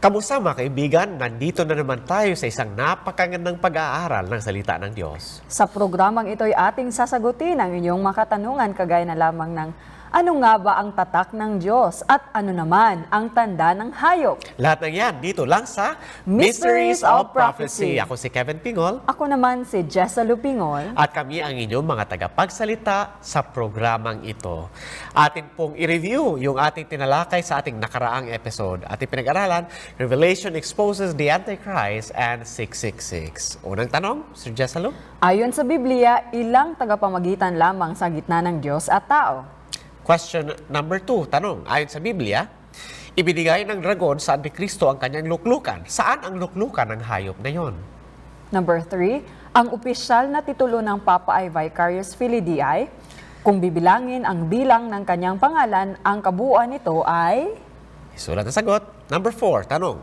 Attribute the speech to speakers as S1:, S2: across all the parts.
S1: Kamusta mga kaibigan? Nandito na naman tayo sa isang napakagandang pag-aaral ng salita ng Diyos.
S2: Sa programang ito ay ating sasagutin ang inyong makatanungan kagaya na lamang ng ano nga ba ang tatak ng Diyos at ano naman ang tanda ng hayop.
S1: Lahat ng yan dito lang sa
S2: Mysteries of Prophecy.
S1: Ako si Kevin Pingol
S2: Ako naman si Jessa Lupingol.
S1: at kami ang inyong mga tagapagsalita sa programang ito. Atin pong i-review yung ating tinalakay sa ating nakaraang episode. Ating pinag-aralan, Revelation exposes the Antichrist and 666. Unang tanong, Sir Jessalo?
S2: Ayon sa Biblia, ilang tagapamagitan lamang sa gitna ng Diyos at tao?
S1: Question number 2, tanong, ayon sa Biblia, ibinigay ng dragon sa Antikristo ang kanyang luklukan. Saan ang luklukan ng hayop na yon?
S2: Number 3, ang opisyal na titulo ng Papa ay Vicarious Filii. Kung bibilangin ang bilang ng kanyang pangalan, ang kabuuan nito ay...
S1: Isulat ang sagot. Number 4, tanong,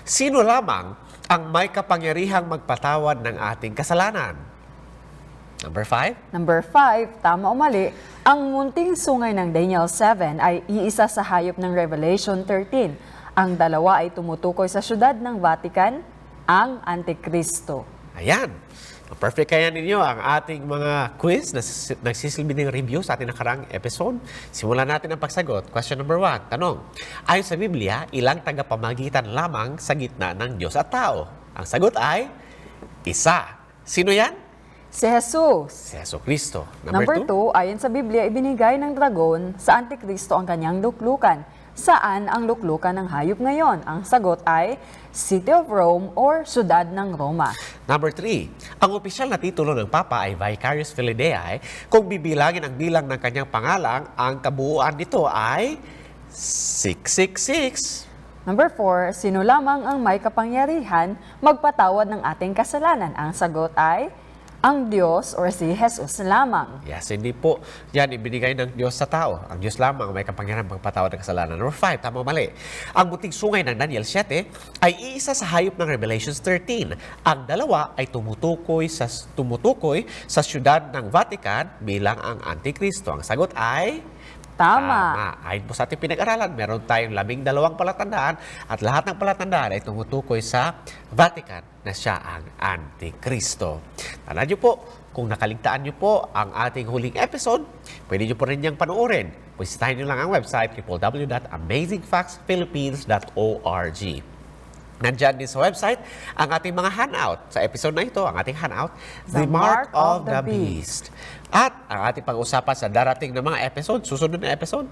S1: sino lamang ang may kapangyarihang magpatawad ng ating kasalanan? Number 5,
S2: Number 5, tama o mali, ang munting sungay ng Daniel 7 ay iisa sa hayop ng Revelation 13. Ang dalawa ay tumutukoy sa syudad ng Vatican, ang Antikristo.
S1: ayan. Perfect kaya ninyo ang ating mga quiz na nagsisilbi ng review sa ating nakaraang episode. Simulan natin ang pagsagot. Question number 1, tanong, ayon sa Biblia, ilang tagapamagitan lamang sa gitna ng Diyos at tao? Ang sagot ay isa. Sino yan?
S2: Si Jesus.
S1: Si Jesucristo.
S2: Number 2, ayon sa Biblia, ibinigay ng dragon sa Antikristo ang kanyang luklukan. Saan ang luklukan ng hayop ngayon? Ang sagot ay City of Rome or Syudad ng Roma.
S1: Number 3, ang opisyal na titulo ng Papa ay Vicarious Filii. Kung bibilangin ang bilang ng kanyang pangalang, ang kabuuan nito ay 666.
S2: Number 4, sino lamang ang may kapangyarihan magpatawad ng ating kasalanan? Ang sagot ay ang Diyos or si Jesus lamang.
S1: Yes, hindi po yan ibinigay ng Diyos sa tao. Ang Diyos lamang ang may kapangyarihan magpatawad ng kasalanan. Number 5, tama o mali. Ang buting sungay ng Daniel 7 ay iisa sa hayop ng Revelation 13. Ang dalawa ay tumutukoy sa syudad ng Vatican bilang ang Antikristo. Ang sagot ay...
S2: Tama.
S1: Ayon po sa ating pinag-aralan, meron tayong 12 palatandaan at lahat ng palatandaan ay tumutukoy sa Vatican na siya ang Antikristo. Tandaan niyo po, kung nakaligtaan niyo po ang ating huling episode, pwede niyo po rin niyang panoorin. Bisitahin niyo lang ang website www.amazingfactsphilippines.org. Nandyan din sa website ang ating mga handout. Sa episode na ito, ang ating handout, The Mark of the Beast. At ang ating pag-usapan sa darating na mga episode, susunod na episode,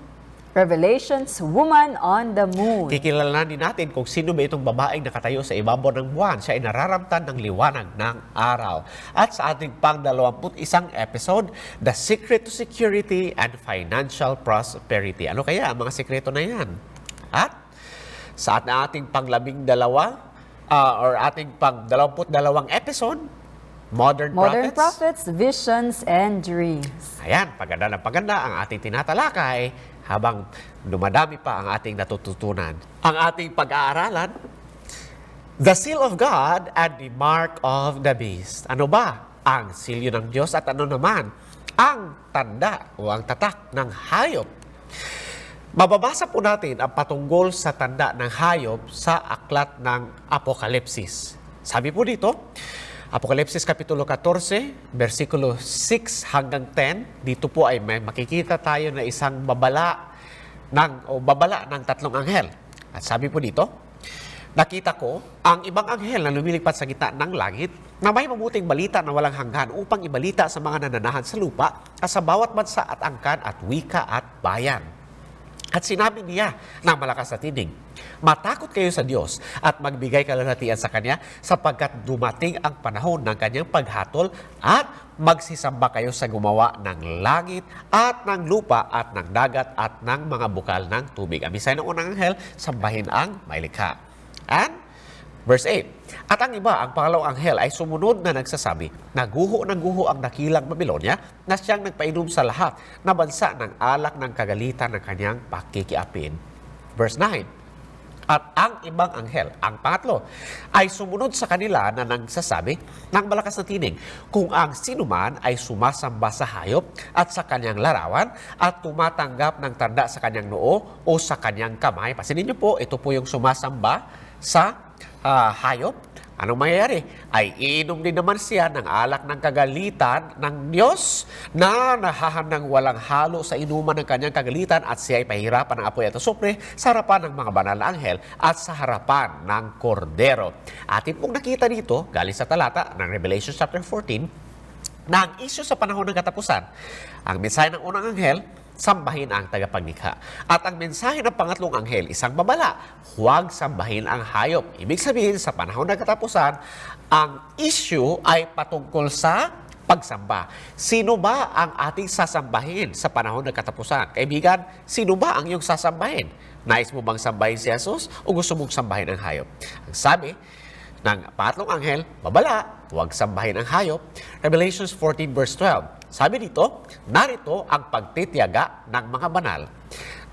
S2: Revelations, Woman on the Moon.
S1: kikilalanin natin kung sino ba itong babaeng nakatayo sa ibabaw ng buwan. Siya ay nararamtan ng liwanag ng araw. At sa ating pang-21 episode, The Secret to Security and Financial Prosperity. Ano kaya ang mga sekreto na yan? At sa ating pang-12 or ating pang-22 episode, Modern
S2: Prophets, Visions, and Dreams.
S1: Ayan, paganda ng paganda ang ating tinatalakay habang dumadami pa ang ating natututunan. Ang ating pag-aaralan, The Seal of God and the Mark of the Beast. Ano ba ang silyo ng Diyos at ano naman ang tanda o ang tatak ng hayop? Mababasa po natin ang patungkol sa tanda ng hayop sa aklat ng Apokalipsis. Sabi po dito, Apokalipsis Kapitulo 14, versikulo 6 hanggang 10, dito po ay may makikita tayo na isang babala ng tatlong anghel. At sabi po dito, nakita ko ang ibang anghel na lumilipad sa gitna ng langit na may mabuting balita na walang hanggan upang ibalita sa mga nananahan sa lupa at sa bawat bansa at angkan at wika at bayan. At sinabi niya ng malakas na tinig, matakot kayo sa Diyos at magbigay kalahatian sa Kanya sapagkat dumating ang panahon ng Kanyang paghatol at magsisamba kayo sa gumawa ng langit at ng lupa at ng dagat at ng mga bukal ng tubig. Ang misay ng unang anghel, sambahin ang may likha. And verse 8, at ang iba, ang pangalawang anghel ay sumunod na nagsasabi, naguho ng guho ang dakilang Babilonia na siyang nagpainom sa lahat na bansa ng alak ng kagalitan ng kanyang pakikiapin. Verse 9, at ang ibang anghel, ang pangatlo, ay sumunod sa kanila na nagsasabi ng malakas na tinig, kung ang sinuman ay sumasamba sa hayop at sa kanyang larawan at tumatanggap ng tanda sa kanyang noo o sa kanyang kamay. Pasinin niyo po, ito po yung sumasamba sa hayop, anong mangyayari? Ay iinom din naman siya ng alak ng kagalitan ng Diyos na nahahandang walang halo sa inuman ng kanyang kagalitan at siya ay pahirapan ng apoy at asupre sa harapan ng mga banal na anghel at sa harapan ng kordero. Atin pong nakita dito, galing sa talata ng Revelation chapter 14, na ang isyu sa panahon ng katapusan, ang mensahe ng unang anghel, sambahin ang tagapaglikha. At ang mensahe ng pangatlong anghel, isang babala, huwag sambahin ang hayop. Ibig sabihin, sa panahon ng katapusan, ang issue ay patungkol sa pagsamba. Sino ba ang ating sasambahin sa panahon ng katapusan? Kaibigan, sino ba ang iyong sasambahin? Nais mo bang sambahin si Jesus o gusto mong sambahin ang hayop? Ang sabi ng pangatlong anghel, babala, huwag sambahin ang hayop. Revelations 14 verse 12. Sabi dito, narito ang pagtitiyaga ng mga banal,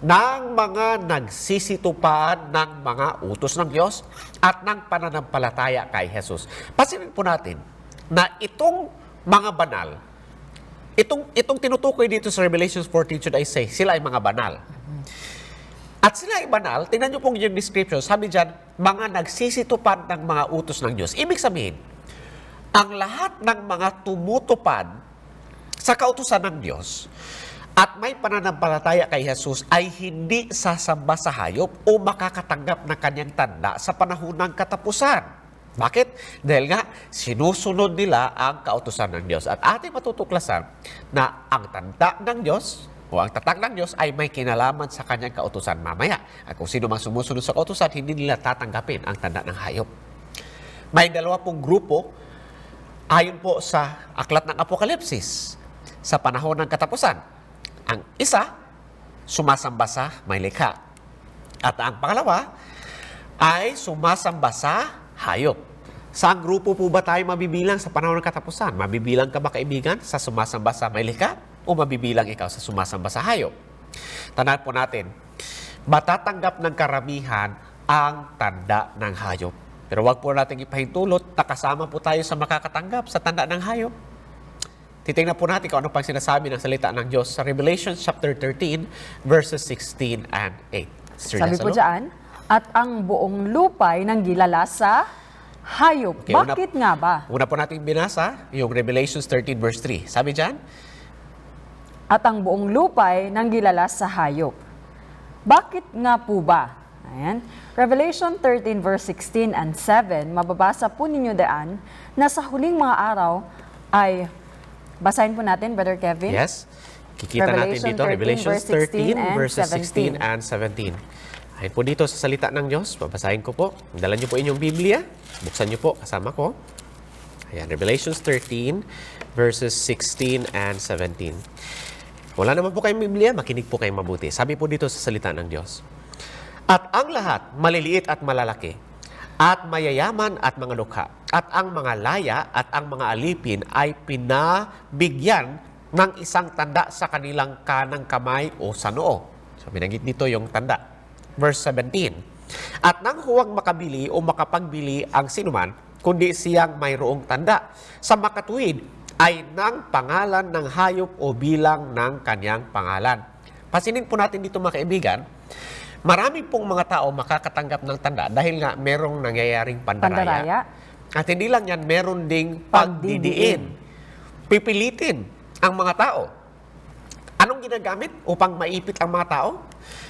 S1: ng mga nagsisitupad ng mga utos ng Diyos at ng pananampalataya kay Jesus. Pansinin po natin na itong mga banal, itong tinutukoy dito sa Revelation 14 should I say, sila ay mga banal. At sila ay banal, tingnan niyo pong yung description, sabi dyan, mga nagsisitupad ng mga utos ng Diyos. Ibig sabihin, ang lahat ng mga tumutupad sa kautusan ng Diyos at may pananampalataya kay Jesus ay hindi sasamba sa hayop o makakatanggap ng kanyang tanda sa panahon ng katapusan. Bakit? Dahil nga, sinusunod nila ang kautusan ng Diyos. At ating matutuklasan na ang tanda ng Diyos o ang tatak ng Diyos ay may kinalaman sa kanyang kautusan mamaya. At kung sino man sumusunod sa kautusan, hindi nila tatanggapin ang tanda ng hayop. May dalawa pong grupo ayon po sa aklat ng Apokalipsis sa panahon ng katapusan. Ang isa, sumasamba sa may likha. At ang pangalawa ay sumasamba sa hayop. Saan grupo po ba tayo mabibilang sa panahon ng katapusan? Mabibilang ka ba, kaibigan, sa sumasamba sa may likha o mabibilang ikaw sa sumasamba sa hayop? Tandaan po natin, matatanggap ng karamihan ang tanda ng hayop. Pero wag po natin ipahintulot na kasama po tayo sa makakatanggap sa tanda ng hayop. Titingnan po natin kung ano pang sinasabi ng salita ng Diyos sa Revelation chapter 13 verses 16 and 8.
S2: Sabi po dyan, at ang buong lupay nang gilala sa hayop.
S1: Okay,
S2: Bakit nga ba?
S1: Una po natin binasa yung Revelation 13 verse 3. Sabi dyan,
S2: At ang buong lupay nang gilala sa hayop. Bakit nga po ba? Ayan. Revelation 13 verse 16 and 7, mababasa po ninyo daan na sa huling mga araw ay, basahin po natin, Brother Kevin.
S1: yes, kikita natin dito, Revelation 13 verses 16 and 17. Ayun po dito sa salita ng Diyos, babasahin ko po. Dala niyo po inyong Biblia, buksan niyo po kasama ko. Ayan, Revelation 13 verses 16 and 17. Wala naman po kayong Biblia, makinig po kayong mabuti. Sabi po dito sa salita ng Diyos, at ang lahat, maliliit at malalaki, at mayayaman at mga dukha, at ang mga laya at ang mga alipin ay pinabigyan ng isang tanda sa kanilang kanang kamay o sa noo. So, binanggit dito yung tanda. Verse 17, at nang huwag makabili o makapagbili ang sinuman, kundi siyang mayroong tanda sa makatuwid ay ng pangalan ng hayop o bilang ng kanyang pangalan. Pasinin po natin dito, mga kaibigan, marami pong mga tao makakatanggap ng tanda dahil nga merong nangyayaring pandaraya. At hindi lang yan, meron ding pagdidiin. Pipilitin ang mga tao. Anong ginagamit upang maipit ang mga tao?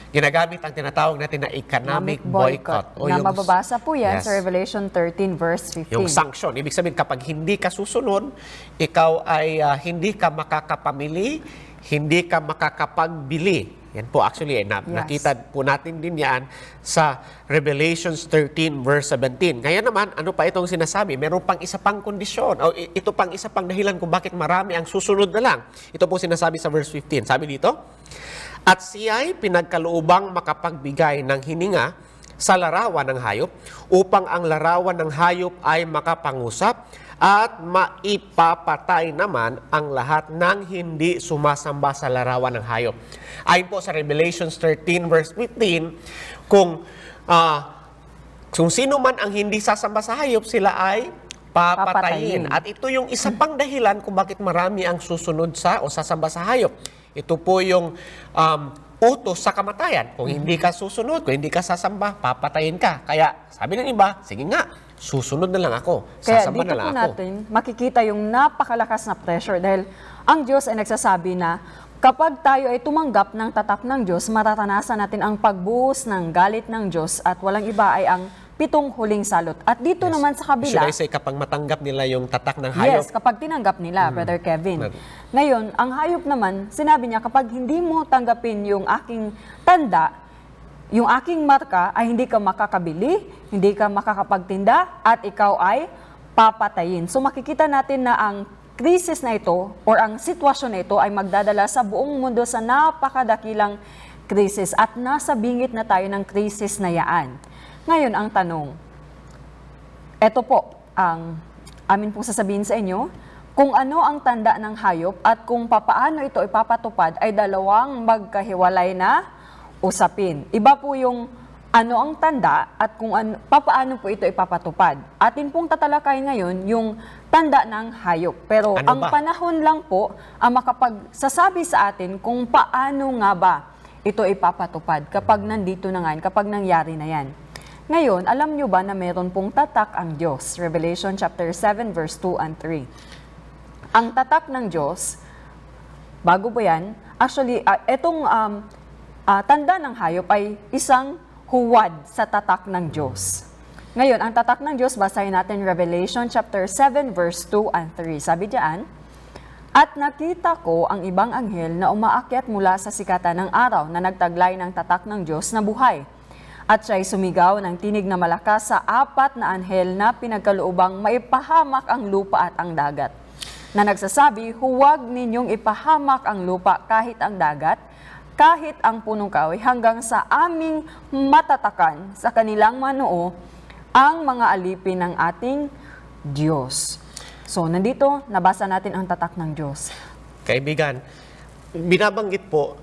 S1: Ginagamit ang tinatawag natin na economic boycott.
S2: Na mababasa po yan sa Revelation 13 verse 15.
S1: Yung sanction. Ibig sabihin, kapag hindi ka susunod, ikaw ay hindi ka makakapamili, hindi ka makakapagbili. Yan po, actually, nakita po natin din yan sa Revelations 13 verse 17. Ngayon naman, ano pa itong sinasabi? Meron pang isa pang kondisyon. O ito pang isa pang dahilan kung bakit marami ang susunod na lang. Ito po sinasabi sa verse 15. Sabi dito, at siya'y pinagkaloobang makapagbigay ng hininga sa larawan ng hayop upang ang larawan ng hayop ay makapangusap at maipapatay naman ang lahat ng hindi sumasamba sa larawan ng hayop. Ayon po sa Revelation 13 verse 15, kung sino man ang hindi sasamba sa hayop, sila ay papatayin. At ito yung isa pang dahilan kung bakit marami ang susunod sa o sasamba sa hayop. Ito po yung utos sa kamatayan. Kung hindi ka susunod, kung hindi ka sasamba, papatayin ka. Kaya sabi ng iba, sige nga, susunod na lang ako.
S2: Kaya
S1: Sasamba
S2: dito
S1: na lang
S2: po
S1: ako.
S2: natin makikita yung napakalakas na pressure dahil ang Diyos ay nagsasabi na kapag tayo ay tumanggap ng tatak ng Diyos, matatanasan natin ang pagbuhos ng galit ng Diyos at walang iba ay ang 7 huling salot. At dito naman sa
S1: Should
S2: kabila,
S1: I say, kapag matanggap nila yung tatak ng hayop,
S2: yes, kapag tinanggap nila, Brother Kevin. Ngayon, ang hayop naman, sinabi niya, kapag hindi mo tanggapin yung aking tanda, yung aking marka, ay hindi ka makakabili, hindi ka makakapagtinda, at ikaw ay papatayin. So makikita natin na ang krisis na ito, or ang sitwasyon na ito, ay magdadala sa buong mundo sa napakadakilang krisis. At nasa bingit na tayo ng krisis na yaan. Ngayon, ang tanong, eto po, ang amin pong sasabihin sa inyo, kung ano ang tanda ng hayop at kung papaano ito ipapatupad ay dalawang magkahiwalay na usapin. Iba po yung ano ang tanda at kung papaano po ito ipapatupad. Atin pong tatalakayin ngayon yung tanda ng hayop. Pero
S1: Ano
S2: ang
S1: ba?
S2: panahon lang po ang makapagsasabi sa atin kung paano nga ba ito ipapatupad kapag nandito na nga, kapag nangyari na yan. Ngayon, alam nyo ba na meron pong tatak ang Diyos? Revelation chapter 7 verse 2 and 3. Ang tatak ng Diyos, bago po yan, actually, itong tanda ng hayop ay isang huwad sa tatak ng Diyos. Ngayon, ang tatak ng Diyos, basahin natin Revelation chapter 7 verse 2 and 3. Sabi diyan, at nakita ko ang ibang anghel na umaakyat mula sa sikatan ng araw na nagtaglay ng tatak ng Diyos na buhay. At siya'y sumigaw ng tinig na malakas sa 4 na anghel na pinagkaloobang maipahamak ang lupa at ang dagat. Na nagsasabi, huwag ninyong ipahamak ang lupa kahit ang dagat, kahit ang punong kahoy, hanggang sa aming matatakan sa kanilang manoo ang mga alipin ng ating Diyos. So, nandito, nabasa natin ang tatak ng Diyos.
S1: kaibigan, binabanggit po,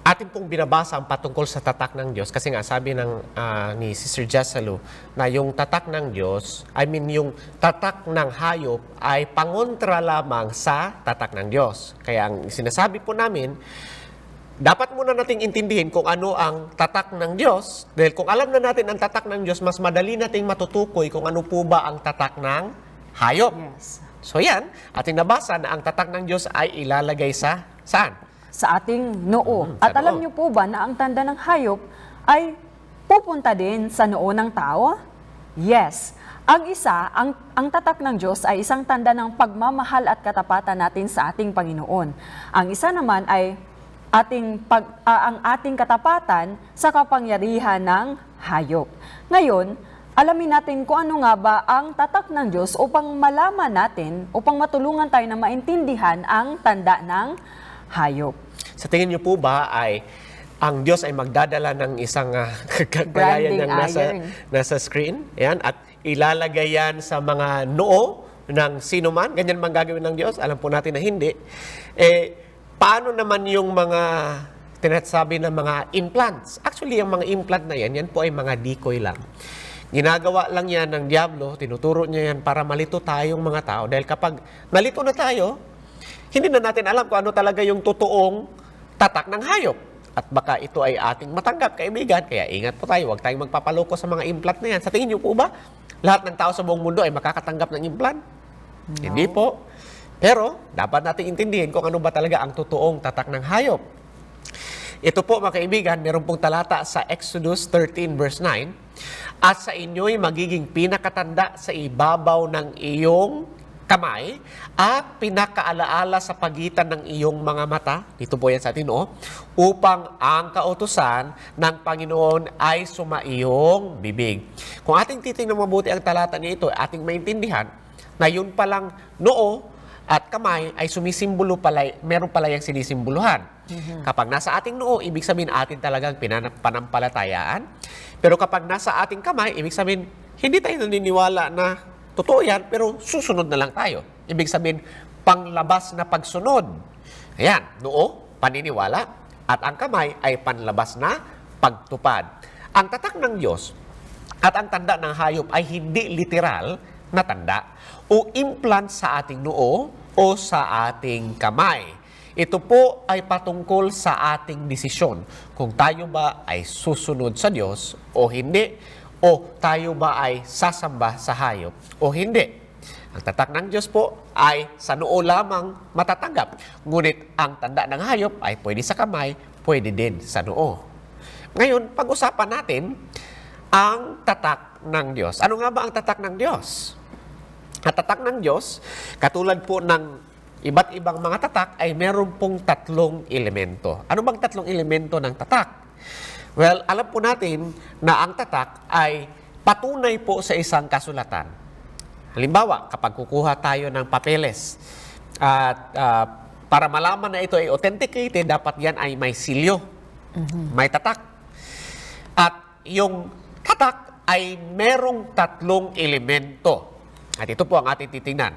S1: atin pong binabasa ang patungkol sa tatak ng Diyos kasi nga sabi ni Sister Jasalu na yung tatak ng Diyos, yung tatak ng hayop ay pangontra lamang sa tatak ng Diyos. Kaya ang sinasabi po namin, dapat muna nating intindihin kung ano ang tatak ng Diyos. Dahil kung alam na natin ang tatak ng Diyos, mas madali nating matutukoy kung ano po ba ang tatak ng hayop.
S2: Yes.
S1: So yan, ating nabasa na ang tatak ng Diyos ay ilalagay sa saan?
S2: Sa ating noo.
S1: Sa
S2: At alam
S1: noo.
S2: niyo po ba na ang tanda ng hayop ay pupunta din sa noo ng tao? Yes. Ang isa, ang tatak ng Diyos ay isang tanda ng pagmamahal at katapatan natin sa ating Panginoon. Ang isa naman ay ang ating katapatan sa kapangyarihan ng hayop. Ngayon, alamin natin kung ano nga ba ang tatak ng Diyos upang malaman natin, upang matulungan tayo na maintindihan ang tanda ng hayop.
S1: Sa tingin niyo po ba ay ang Diyos ay magdadala ng isang
S2: Branding
S1: ng
S2: iron.
S1: nasa screen? Yan, at ilalagay yan sa mga noo ng sino man? Ganyan man gagawin ng Diyos? Alam po natin na hindi. Paano naman yung mga tinasabi ng mga implants? Actually, yung mga implant na yan po ay mga decoy lang. Ginagawa lang yan ng Diablo, tinuturo niya yan para malito tayong mga tao. Dahil kapag nalito na tayo, hindi na natin alam kung ano talaga yung totoong tatak ng hayop. At baka ito ay ating matanggap, kaibigan. Kaya ingat po tayo, huwag tayong magpapaloko sa mga implant na yan. Sa tingin niyo po ba, lahat ng tao sa buong mundo ay makakatanggap ng implant? No. Hindi po. Pero, dapat natin intindihin kung ano ba talaga ang totoong tatak ng hayop. Ito po mga kaibigan, meron pong talata sa Exodus 13 verse 9, at sa inyo'y magiging pinakatanda sa ibabaw ng iyong kamay at pinakaalaala sa pagitan ng iyong mga mata, dito po yan sa atin, upang ang kautusan ng Panginoon ay sumaiyong bibig. Kung ating titingnan mabuti ang talata nito, ating maintindihan na yun palang noo at kamay ay sumisimbolo pala, meron pala yung sinisimboluhan. Kapag nasa ating noo, ibig sabihin atin talagang panampalatayaan. Pero kapag nasa ating kamay, ibig sabihin, hindi tayo naniniwala na totoo yan, pero susunod na lang tayo. Ibig sabihin, panglabas na pagsunod. Ayan, noo, paniniwala, at ang kamay ay panlabas na pagtupad. Ang tatak ng Diyos at ang tanda ng hayop ay hindi literal na tanda o implant sa ating noo o sa ating kamay. Ito po ay patungkol sa ating desisyon kung tayo ba ay susunod sa Diyos o hindi, o tayo ba ay sasamba sa hayop o hindi. Ang tatak ng Diyos po ay sa noo lamang matatanggap, ngunit ang tanda ng hayop ay pwede sa kamay, pwede din sa noo. Ngayon, pag-usapan natin ang tatak ng Diyos. Ano nga ba ang tatak ng Diyos? Ang tatak ng Diyos, katulad po ng iba't ibang mga tatak, ay meron pong tatlong elemento. Ano bang tatlong elemento ng tatak? Well, alam po natin na ang tatak ay patunay po sa isang kasulatan. Halimbawa, kapag kukuha tayo ng papeles at para malaman na ito ay authenticated, dapat yan ay may silyo, may tatak. At yung tatak ay merong tatlong elemento. At ito po ang ating titingnan.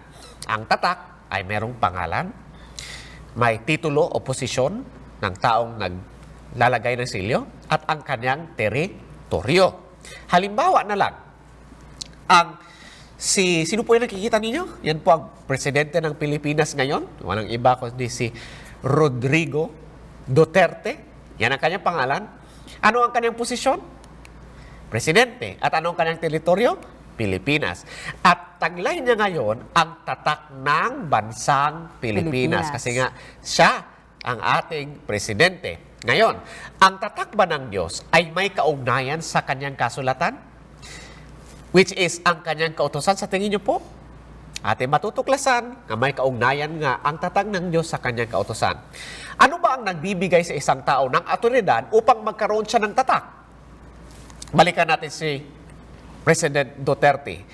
S1: Ang tatak ay merong pangalan, may titulo o posisyon ng taong naglalagay ng silyo, at ang kanyang teritoryo. Halimbawa na lang, sino po yung nakikita ninyo? Yan po ang presidente ng Pilipinas ngayon. Walang iba kundi si Rodrigo Duterte. Yan ang kanyang pangalan. Ano ang kanyang posisyon? Presidente. At ano ang kanyang teritoryo? Pilipinas. At taglay niya ngayon ang tatak ng bansang Pilipinas. Kasi nga, siya ang ating presidente. Ngayon, ang tatak ba ng Diyos ay may kaugnayan sa kanyang kasulatan? Which is ang kanyang kautusan. Sa tingin niyo po, ating matutuklasan na may kaugnayan nga ang tatag ng Diyos sa kanyang kautusan. Ano ba ang nagbibigay sa isang tao ng autoridad upang magkaroon siya ng tatak? Balikan natin si President Duterte.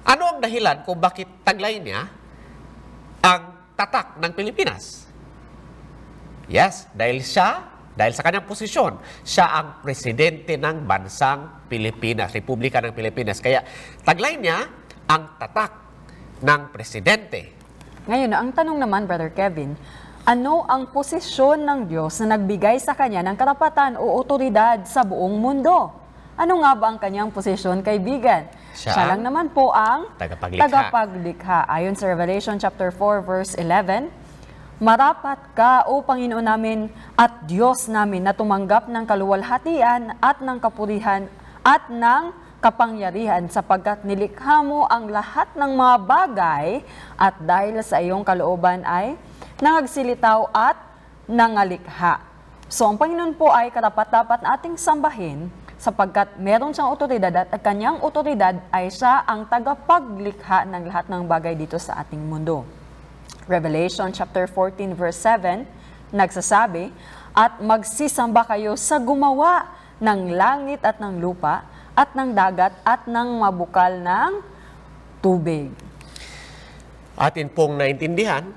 S1: Ano ang dahilan kung bakit taglay niya ang tatak ng Pilipinas? Yes, dahil sa kanyang posisyon, siya ang presidente ng bansang Pilipinas, Republika ng Pilipinas. Kaya taglay niya ang tatak ng presidente.
S2: Ngayon, ang tanong naman, Brother Kevin, ano ang posisyon ng Diyos na nagbigay sa kanya ng karapatan o otoridad sa buong mundo? Ano nga ba ang kanyang posisyon, kaibigan? Siya lang naman po ang tagapaglikha. Ayon sa Revelation chapter 4 verse 11, "Marapat ka, O Panginoon namin at Diyos namin, na tumanggap ng kaluwalhatian at ng kapurihan at ng kapangyarihan, sapagkat nilikha mo ang lahat ng mga bagay, at dahil sa iyong kalooban ay nangagsilitaw at nangalikha." So ang Panginoon po ay karapat-dapat nating sambahin sapagkat meron siyang otoridad, at ang kanyang otoridad ay siya ang tagapaglikha ng lahat ng bagay dito sa ating mundo. Revelation chapter 14 verse 7 nagsasabi, "At magsisamba kayo sa gumawa ng langit at ng lupa at ng dagat at ng mabukal ng tubig."
S1: Atin pong naintindihan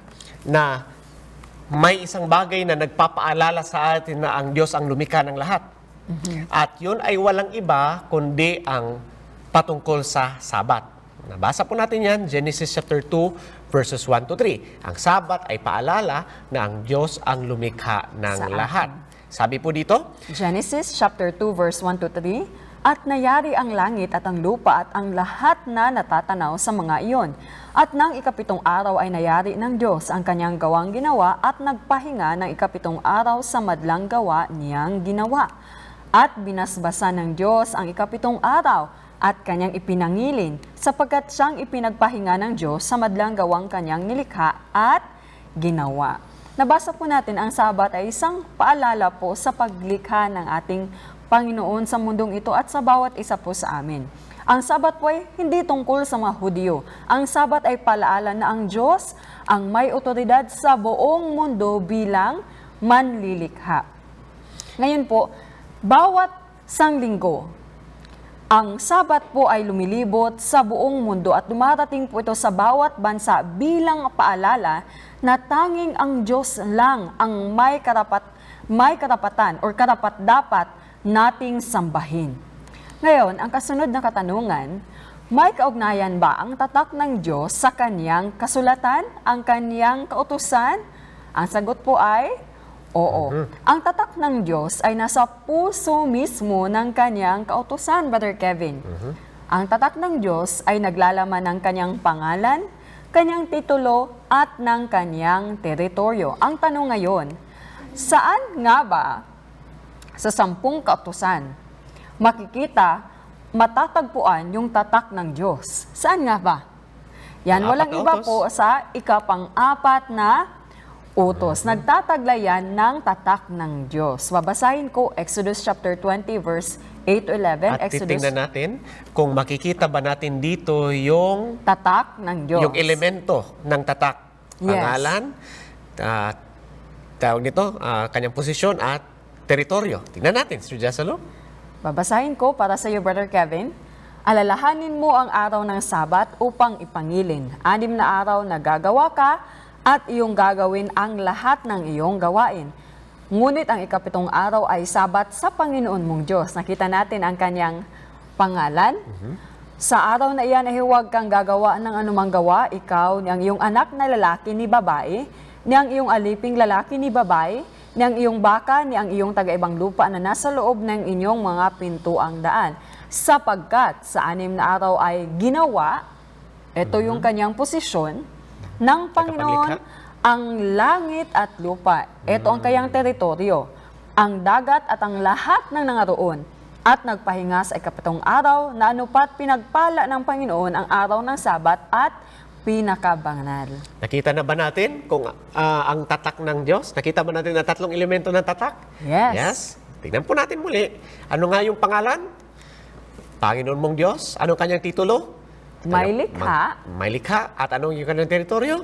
S1: na may isang bagay na nagpapaalala sa atin na ang Diyos ang lumikha ng lahat. At yun ay walang iba kundi ang patungkol sa Sabat. Nabasa po natin yan, Genesis chapter 2 verses 1 to 3. Ang Sabat ay paalala na ang Diyos ang lumikha ng lahat. Sabi po dito,
S2: Genesis chapter 2 verse 1 to 3, "At nayari ang langit at ang lupa at ang lahat na natatanaw sa mga iyon. At ng ikapitong araw ay nayari ng Diyos ang kanyang gawang ginawa, at nagpahinga ng ikapitong araw sa madlang gawa niyang ginawa. At binasbasa ng Diyos ang ikapitong araw at kanyang ipinangilin, sapagkat siyang ipinagpahinga ng Diyos sa madlang gawang kanyang nilikha at ginawa." Nabasa po natin ang Sabat ay isang paalala po sa paglikha ng ating Panginoon sa mundong ito at sa bawat isa po sa amin. Ang Sabat po ay hindi tungkol sa mga Hudyo. Ang Sabat ay palaala na ang Diyos ang may otoridad sa buong mundo bilang manlilikha. Ngayon po, bawat sanglinggo, ang Sabat po ay lumilibot sa buong mundo at dumarating po ito sa bawat bansa bilang paalala na tanging ang Diyos lang ang may karapatan o karapat-dapat nating sambahin. Ngayon, ang kasunod na katanungan, may kaugnayan ba ang tatak ng Diyos sa kanyang kasulatan, ang kanyang kautusan? Ang sagot po ay oo. Ang tatak ng Diyos ay nasa puso mismo ng kanyang kautusan, Brother Kevin. Ang tatak ng Diyos ay naglalaman ng kanyang pangalan, kanyang titulo, at ng kanyang teritoryo. Ang tanong ngayon, saan nga ba sa 10 kautusan matatagpuan yung tatak ng Diyos? Saan nga ba? Yan,
S1: Ang
S2: walang
S1: apat na
S2: iba
S1: utos.
S2: po sa ikapang-4 na utos. Nagtataglayan ng tatak ng Diyos. Babasahin ko Exodus chapter 20 verse 8 to 11.
S1: At titingnan natin kung makikita ba natin dito yung
S2: tatak ng Diyos.
S1: yung elemento ng tatak.
S2: Yes.
S1: Pangalan, tawag nito, kanyang posisyon at teritoryo. Tingnan natin, Sir Jasalo.
S2: Babasahin ko para sa iyo, Brother Kevin. Alalahanin mo ang araw ng Sabat upang ipangilin. 6 na araw na gagawa ka at iyong gagawin ang lahat ng iyong gawain. Ngunit ang 7 araw ay Sabat sa Panginoon mong Diyos. Nakita natin ang kanyang pangalan. Sa araw na iyan ay huwag kang gagawa ng anumang gawa, ikaw, ni ang iyong anak na lalaki ni babae, ni ang iyong aliping lalaki ni babae, ni ang iyong baka, ni ang iyong taga-ibang lupa na nasa loob ng inyong mga pintuang daan. Sapagkat sa 6 na araw ay ginawa, ito yung kanyang posisyon, ng Panginoon ang langit at lupa. Ito ang kanyang teritoryo, ang dagat at ang lahat ng nangaroon. At nagpahinga sa 7 araw na anupat pinagpala ng Panginoon ang araw ng Sabat at pinakabanal.
S1: Nakita na ba natin kung ang tatak ng Diyos? Nakita ba natin ang 3 elemento ng tatak?
S2: Yes.
S1: Yes. Tingnan po natin muli. Ano nga yung pangalan? Panginoon mong Diyos. Anong kanyang titulo?
S2: May likha.
S1: May likha. At anong yung kanyang teritoryo?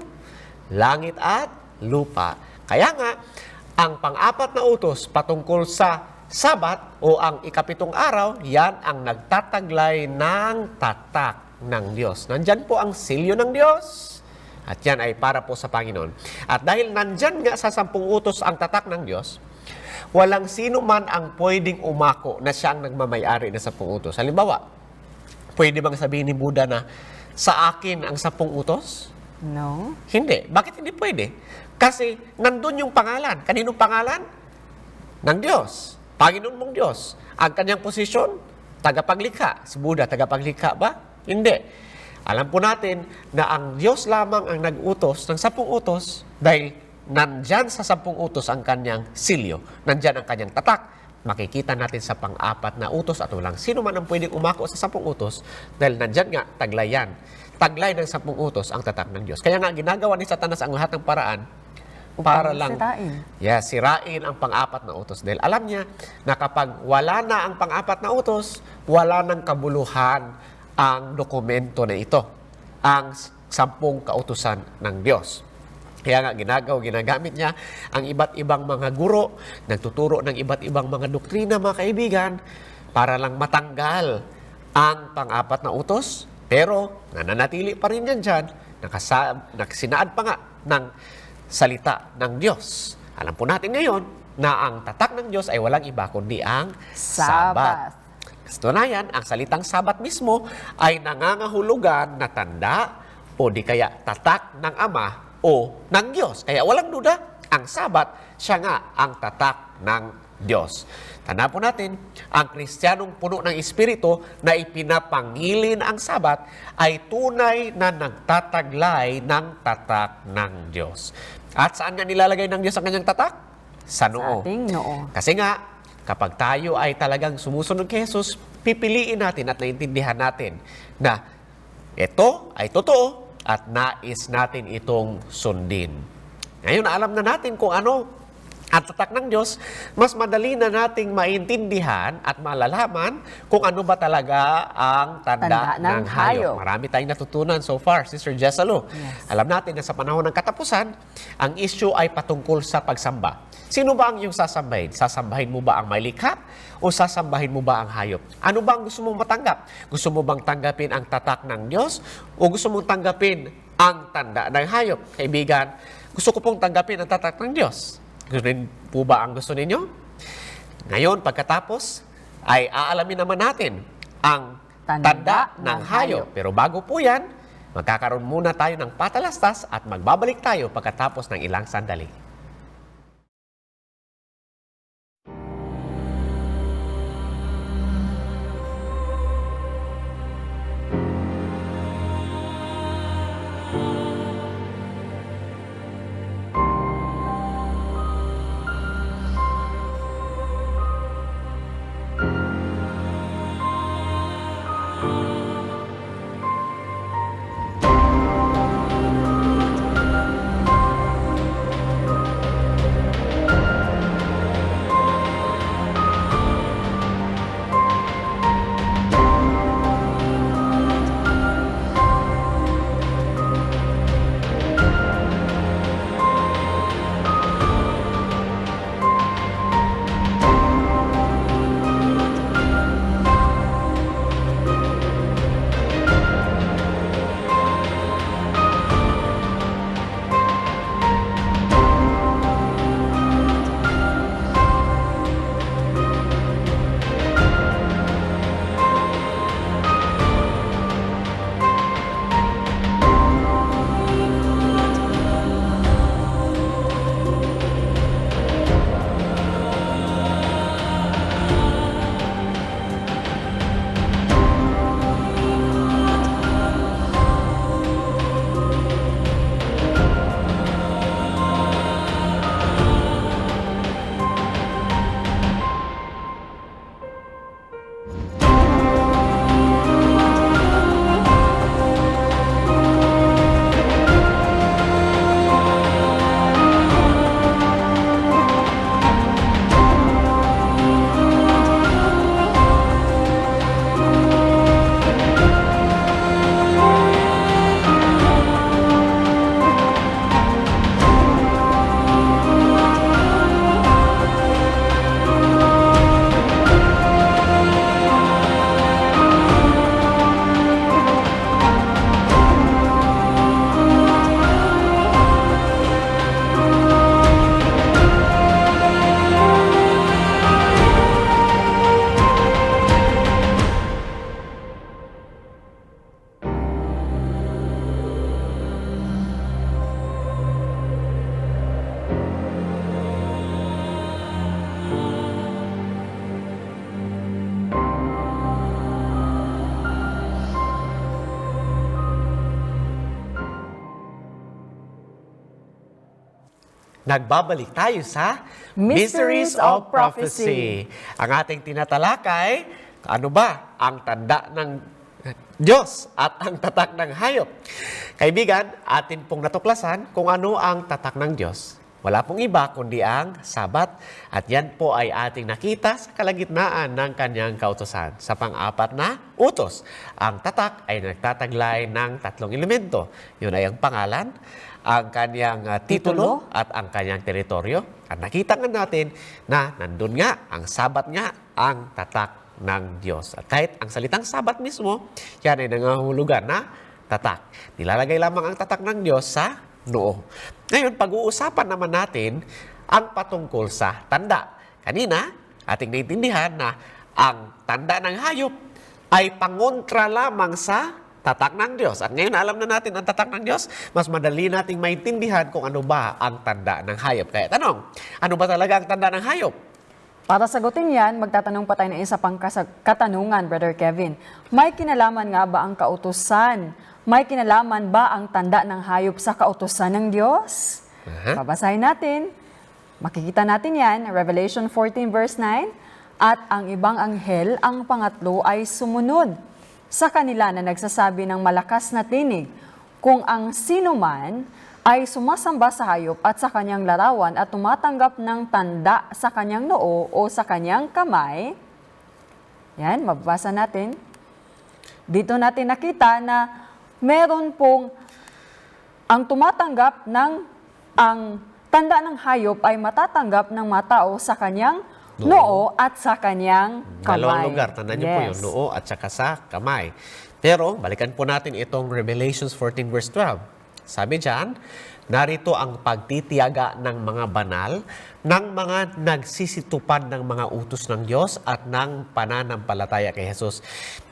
S1: Langit at lupa. Kaya nga, ang pang-4 na utos patungkol sa Sabat o ang 7 araw, yan ang nagtataglay ng tatak ng Diyos. Nandyan po ang silyo ng Diyos. At yan ay para po sa Panginoon. At dahil nandyan nga sa 10 utos ang tatak ng Diyos, walang sino man ang pwedeng umako na siya ang nagmamayari na 10 utos. Halimbawa, pwede bang sabihin ni Buddha na sa akin ang 10 utos?
S2: No.
S1: Hindi. Bakit hindi pwede? Kasi nandun yung pangalan. Kaninong pangalan? Ng Diyos. Panginoon mong Diyos. Ang kanyang posisyon, tagapaglikha. Si Buddha, tagapaglikha ba? Hindi. Alam po natin na ang Diyos lamang ang nag-utos ng 10 utos dahil nandyan sa 10 utos ang kanyang silyo. Nandyan ang kanyang tatak. Makikita natin sa pang-4 na utos at walang sino man ang pwedeng umako sa 10 utos dahil nandyan nga taglayan. Taglay ng 10 utos ang tatak ng Diyos. Kaya nga ginagawa ni Satanas ang lahat ng paraan para lang sirain ang pang-4 na utos. Dahil alam niya na kapag wala na ang pang-4 na utos, wala nang kabuluhan ang dokumento na ito, ang 10 kautusan ng Diyos. Kaya nga ginagamit niya ang iba't ibang mga guro, nagtuturo ng iba't ibang mga doktrina, mga kaibigan, para lang matanggal ang pang-4 na utos. Pero nananatili pa rin yan dyan, nakasinaad pa nga ng salita ng Diyos. Alam po natin ngayon na ang tatak ng Diyos ay walang iba kundi ang Sabat. Katunayan, ang salitang Sabat mismo ay nangangahulugan na tanda o di kaya tatak ng Ama o ng Diyos. Kaya walang duda, ang Sabat, siya nga ang tatak ng Diyos. Tanda po natin, ang Kristiyanong puno ng Espiritu na ipinapangilin ang Sabat ay tunay na nagtataglay ng tatak ng Diyos. At saan nga nilalagay ng Diyos ang kanyang tatak? Sa noo.
S2: Sa ating noo.
S1: Kasi nga, kapag tayo ay talagang sumusunod kay Jesus, pipiliin natin at naintindihan natin na ito ay totoo at nais natin itong sundin. Ngayon, alam na natin kung ano ang tatak ng Diyos, mas madali na nating maintindihan at malalaman kung ano ba talaga ang tanda ng hayop. Marami tayong natutunan so far, Sister Jessalo.
S2: Yes.
S1: Alam natin na sa panahon ng katapusan, ang issue ay patungkol sa pagsamba. Sino ba ang iyong sasambahin? Sasambahin mo ba ang may likha o sasambahin mo ba ang hayop? Ano ba ang gusto mong matanggap? Gusto mo bang tanggapin ang tatak ng Diyos o gusto mong tanggapin ang tanda ng hayop? Kaibigan, gusto ko pong tanggapin ang tatak ng Diyos. Gusto rin po ba ang gusto ninyo? Ngayon, pagkatapos, ay aalamin naman natin ang tanda ng hayop. Pero bago po yan, magkakaroon muna tayo ng patalastas at magbabalik tayo pagkatapos ng ilang sandali. nagbabalik tayo sa
S2: Mysteries of Prophecy.
S1: Ang ating tinatalakay, ano ba ang tanda ng Diyos at ang tatak ng hayop? Kaibigan, atin pong natuklasan kung ano ang tatak ng Diyos. Wala pong iba kundi ang Sabat, at yan po ay ating nakita sa kalagitnaan ng kanyang kautosan. Sa pang-apat na utos, ang tatak ay nagtataglay ng tatlong elemento. Yun ay ang pangalan, ang kanyang titulo at ang kanyang teritoryo. At nakita nga natin na nandun nga, ang Sabat nga, ang tatak ng Diyos. At kahit ang salitang Sabat mismo, yan ay nangangahulugan na tatak. Nilalagay lamang ang tatak ng Diyos sa noo. Ngayon, pag-uusapan naman natin ang patungkol sa tanda. Kanina, ating naintindihan na ang tanda ng hayop ay pangontra lamang sa tatak ng Diyos. At ngayon, alam na natin ang tatak ng Diyos, mas madali nating maintindihan kung ano ba ang tanda ng hayop. Kaya tanong, ano ba talaga ang tanda ng hayop?
S2: Para sagutin yan, magtatanong pa tayo ng isa pang katanungan, Brother Kevin. May kinalaman nga ba ang kautusan? May kinalaman ba ang tanda ng hayop sa kautusan ng Diyos? Babasahin natin. Makikita natin yan, Revelation 14 verse 9. At ang ibang anghel, ang pangatlo ay sumunod sa kanila na nagsasabi ng malakas na tinig, kung ang sino man ay sumasamba sa hayop at sa kanyang larawan at tumatanggap ng tanda sa kanyang noo o sa kanyang kamay. Yan, mababasa natin. Dito natin nakita na meron pong ang tumatanggap ng ang tanda ng hayop ay matatanggap ng matao sa kanyang noo at sa kanyang kamay.
S1: Dalawang lugar, tandaan niyo po yun, noo at saka sa kamay. Pero, balikan po natin itong Revelations 14 verse 12. Sabi diyan, narito ang pagtitiyaga ng mga banal, ng mga nagsisitupad ng mga utos ng Diyos at ng pananampalataya kay Jesus.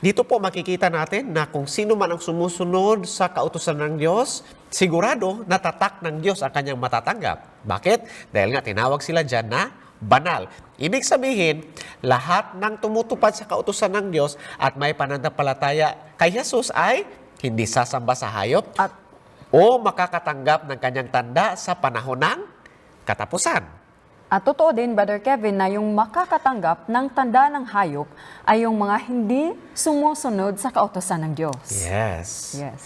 S1: Dito po makikita natin na kung sino man ang sumusunod sa kautusan ng Diyos, sigurado na tatak ng Diyos ang kanyang matatanggap. Bakit? Dahil nga tinawag sila dyan na banal. Ibig sabihin, lahat ng tumutupad sa kautusan ng Diyos at may pananampalataya kay Jesus ay hindi sasamba sa hayop o makakatanggap ng kanyang tanda sa panahon ng katapusan.
S2: At totoo din, Brother Kevin, na yung makakatanggap ng tanda ng hayop ay yung mga hindi sumusunod sa kautusan ng Diyos.
S1: Yes.
S2: Yes.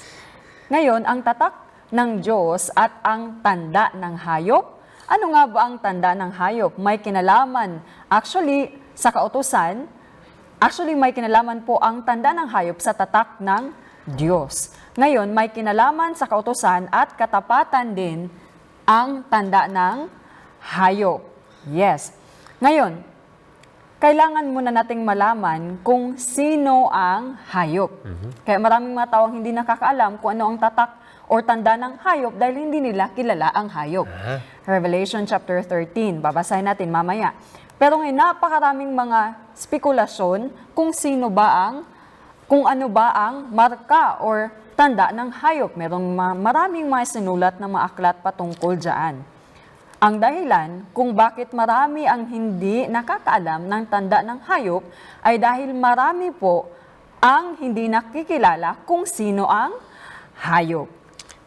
S2: Ngayon, ang tatak ng Diyos at ang tanda ng hayop. Ano nga ba ang tanda ng hayop? May kinalaman. Actually, sa kautusan, may kinalaman po ang tanda ng hayop sa tatak ng Diyos. Ngayon, may kinalaman sa kautusan at katapatan din ang tanda ng hayop. Yes. Ngayon, kailangan muna nating malaman kung sino ang hayop. Kaya maraming mga tao ang hindi nakakaalam kung ano ang tatak o tanda ng hayop dahil hindi nila kilala ang hayop. Revelation chapter 13, babasahin natin mamaya. Pero ngayon, napakaraming mga spekulasyon kung ano ba ang marka or tanda ng hayop. Merong maraming mga sinulat na mga aklat patungkol dyan. Ang dahilan kung bakit marami ang hindi nakakaalam ng tanda ng hayop ay dahil marami po ang hindi nakikilala kung sino ang hayop.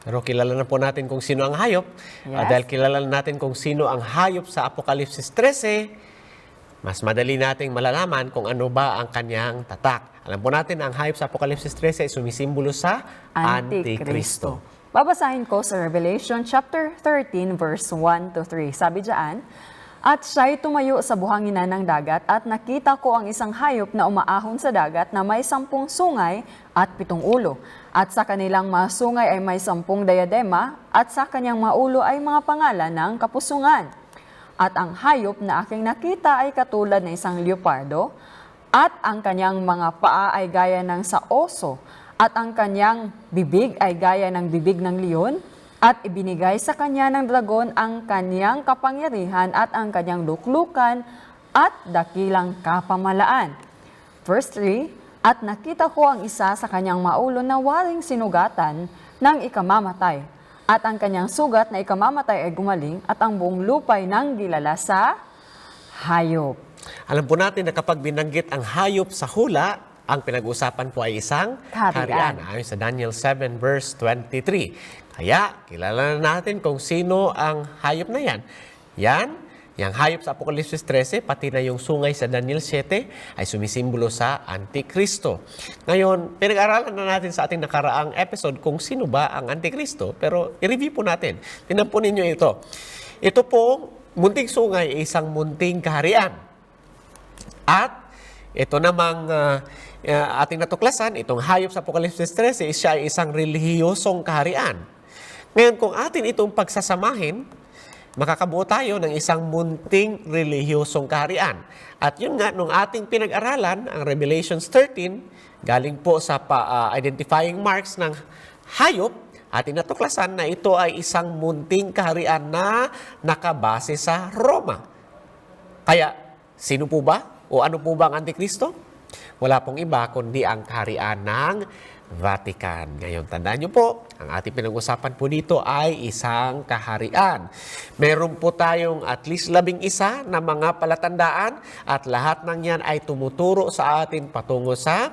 S1: Pero kilala na po natin kung sino ang hayop.
S2: Yes.
S1: Dahil kilala na natin kung sino ang hayop sa Apokalipsis 13, mas madali nating malalaman kung ano ba ang kanyang tatak. Alam po natin na ang hayop sa Apokalipsis 13 ay sumisimbolo sa Antikristo.
S2: Babasahin ko sa Revelation chapter 13 verse 1 to 3. Sabi diyan, at siya'y tumayo sa buhanginan ng dagat at nakita ko ang isang hayop na umaahon sa dagat na may 10 sungay at 7 ulo. At sa kanilang mga sungay ay may 10 diadema at sa kanyang mga ulo ay mga pangalan ng kapusungan. At ang hayop na aking nakita ay katulad ng isang leopardo at ang kanyang mga paa ay gaya ng sa oso at ang kanyang bibig ay gaya ng bibig ng leon, at ibinigay sa kanya ng dragon ang kanyang kapangyarihan at ang kanyang luklukan at dakilang kapamalaan. Verse 3, at nakita ko ang isa sa kanyang maulo na waring sinugatan ng ikamamatay, at ang kanyang sugat na ikamamatay ay gumaling, at ang buong lupay nang gilala sa hayop.
S1: Alam po natin na kapag binanggit ang hayop sa hula, Ang pinag-usapan po ay isang
S2: Kaharian.
S1: ayon sa Daniel 7 verse 23. Kaya, kilala na natin kung sino ang hayop na yan. Yang hayop sa Apokalipsis 13, pati na yung sungay sa Daniel 7, ay sumisimbolo sa Antikristo. Ngayon, pinag-aralan na natin sa ating nakaraang episode kung sino ba ang Antikristo, pero i-review po natin. Tingnan po ninyo ito. Ito po, munting sungay, isang munting kaharian. At ito namang ating natuklasan, itong hayop sa Apokalipsis 13, siya ay isang relihiyosong kaharian. Ngayon, kung atin itong pagsasamahin, makakabuo tayo ng isang munting relihiyosong kaharian. At yun nga, nung ating pinag-aralan, ang Revelations 13, galing po sa identifying marks ng hayop, ating natuklasan na ito ay isang munting kaharian na nakabase sa Roma. Kaya, sino po ba? O ano po ba ang Antikristo? Wala pong iba kundi ang kaharian ng Vatican. Ngayon, tandaan nyo po, ang ating pinag-usapan po dito ay isang kaharian. Meron po tayong at least 11 na mga palatandaan at lahat ng yan ay tumuturo sa atin patungo sa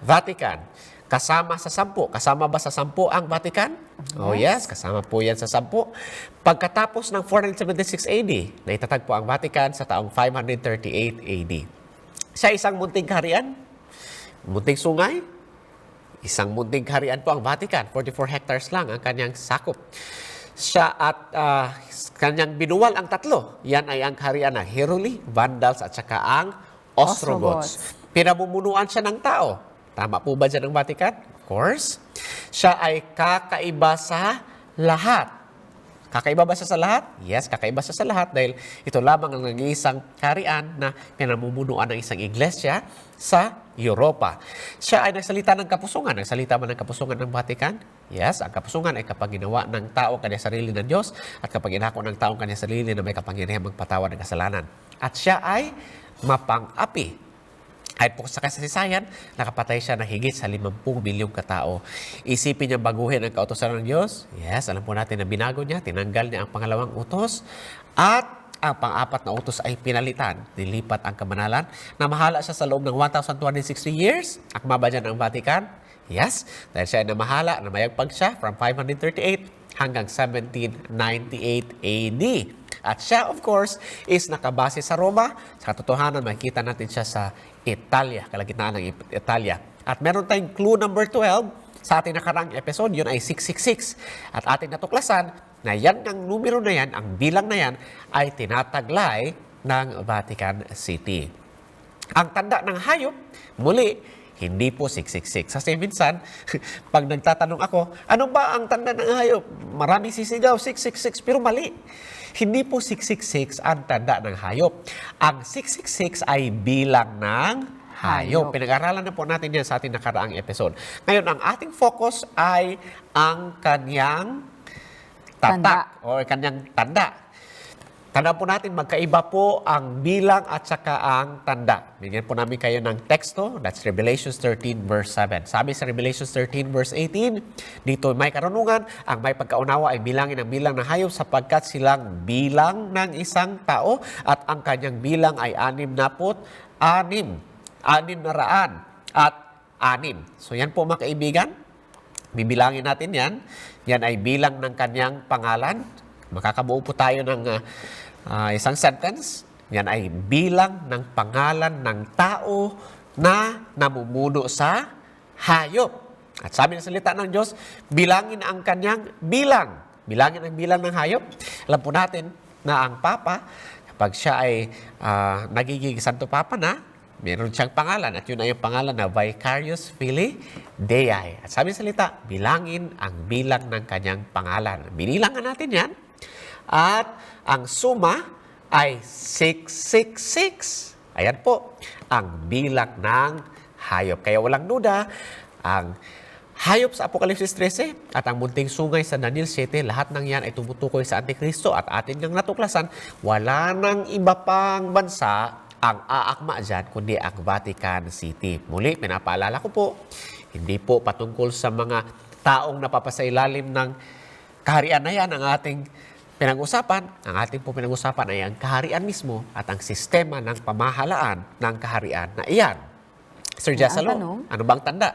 S1: Vatican. Kasama sa 10. Kasama ba sa 10 ang Vatican? Oh yes, kasama po yan sa 10. Pagkatapos ng 476 AD, naitatag po ang Vatican sa taong 538 AD. Siya isang munting kaharian, munting sungay, isang munting kaharian po ang Vatican. 44 hectares lang ang kanyang sakop. Siya at kanyang binuwal ang tatlo. Yan ay ang kaharian ng Heruli, Vandals at saka ang Ostrogoths. Pinamumunuan siya ng tao. Tama po ba dyan ang Vatican? Of course. Siya ay kakaiba sa lahat. Kakaiba ba siya sa lahat? Yes, kakaiba siya sa lahat dahil ito lamang ang nag-iisang kaharian na pinamumunuan ng isang iglesia sa Europa. Siya ay nagsalita ng kapusungan. Nagsalita ba ng kapusungan ng Vatican? Yes, ang kapusungan ay kapag ginawa ng tao kanya sarili ng Diyos at kapag inako ng tao kanya sarili na may kapangyarihan magpatawad ng kasalanan. At siya ay mapang-api. Ay po sa kasaysayan, nakapatay siya ng higit sa 50 milyong katao. Isipin niya baguhin ang kautosan ng Diyos? Yes, alam po natin na binago niya, tinanggal niya ang pangalawang utos, at ang pang-apat na utos ay pinalitan, nilipat ang kamanalan. Namahala siya sa loob ng 1,260 years. Akma ba dyan ang Vatican? Yes, dahil siya ay namahala, namayagpag siya from 538 hanggang 1798 AD. At siya, of course, is nakabase sa Roma. Sa katotohanan, makikita natin siya sa Italia, kalagitnaan ng Italia. At meron tayong clue number 12 sa ating nakaraang episode, yun ay 666. At ating natuklasan na yan ang numero na yan, ang bilang na yan, ay tinataglay ng Vatican City. Ang tanda ng hayop, muli, hindi po 666. Kasi minsan, pag nagtatanong ako, ano ba ang tanda ng hayop? Maraming sisigaw, 666, pero mali. Hindi po 666 ang tanda ng hayop. Ang 666 ay bilang ng hayop. Pinag-aralan na po natin yan sa ating nakaraang episode. Ngayon, ang ating focus ay ang kanyang tatak o kanyang tanda. Tandaan po natin, magkaiba po ang bilang at saka ang tanda. Bigyan po namin kayo ng teksto. That's Revelations 13 verse 7. Sabi sa Revelations 13 verse 18, dito may karunungan, ang may pagkaunawa ay bilangin ang bilang ng hayop sapagkat silang bilang ng isang tao at ang kanyang bilang ay 66. 600 So yan po mga kaibigan, bibilangin natin yan. Yan ay bilang ng kanyang pangalan. Makakabuo po tayo ng isang sentence. Yan ay bilang ng pangalan ng tao na namumuno sa hayop. At sabi ng salita ng Diyos, bilangin ang kanyang bilang. Bilangin ang bilang ng hayop. Alam po natin na ang Papa, kapag siya ay nagiging Santo Papa na, meron siyang pangalan at yun ay yung pangalan na Vicarius Filii Dei. At sabi ng salita, bilangin ang bilang ng kanyang pangalan. Binilangan natin yan. At ang suma ay 666. Ayan po, ang bilang ng hayop. Kaya walang duda, ang hayop sa Apokalipsis 13 at ang munting sungay sa Daniel 7, lahat ng yan ay tumutukoy sa Antikristo at atin ngang natuklasan, wala nang iba pang bansa ang aakma dyan, kundi ang Vatican City. Muli, pinapaalala ko po, hindi po patungkol sa mga taong napapasailalim ng kaharian na yan ang ating pinag-usapan. Ang ating po pinag-usapan ay ang kaharian mismo at ang sistema ng pamahalaan ng kaharian na iyan. Sir
S2: Yan ang
S1: Jasalo,
S2: tanong.
S1: ano bang tanda?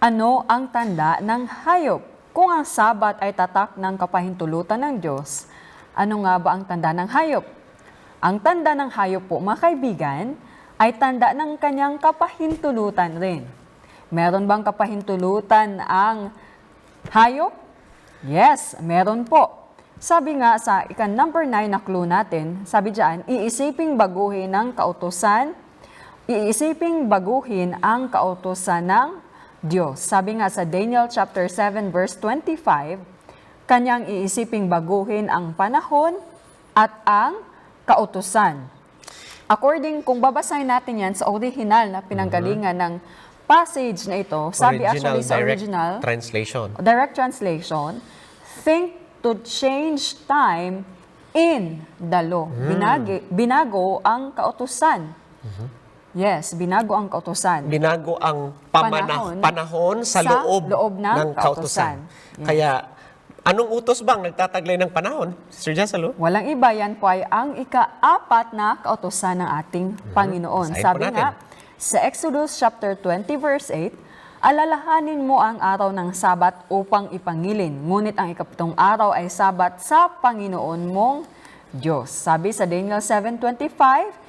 S2: Ano ang tanda ng hayop? Kung ang Sabat ay tatak ng kapahintulutan ng Diyos, ano nga ba ang tanda ng hayop? Ang tanda ng hayop po, mga kaibigan, ay tanda ng kanyang kapahintulutan rin. Meron bang kapahintulutan ang hayop? Yes, meron po. Sabi nga sa number 9 na clue natin, sabi diyan, iisiping baguhin ang kautusan ng Diyos. Sabi nga sa Daniel chapter 7 verse 25, kanyang iisiping baguhin ang panahon at ang kautusan. According, kung babasahin natin yan sa original na pinanggalingan ng passage na ito, sabi actually sa original, direct translation, think to change time in the law. Binago ang kautusan. Yes, binago ang kautusan.
S1: Binago ang panahon sa loob ng kautusan.
S2: Yes.
S1: Kaya, anong utos bang nagtataglay ng panahon, Sir Jasalo?
S2: Walang iba, yan po ay ang ika-4 na kautusan ng ating Panginoon.
S1: Basahin po
S2: Sabi
S1: natin.
S2: nga, sa Exodus chapter 20 verse 8, alalahanin mo ang araw ng Sabat upang ipangilin, ngunit ang ika-7 araw ay Sabat sa Panginoon mong Diyos. Sabi sa Daniel 7:25,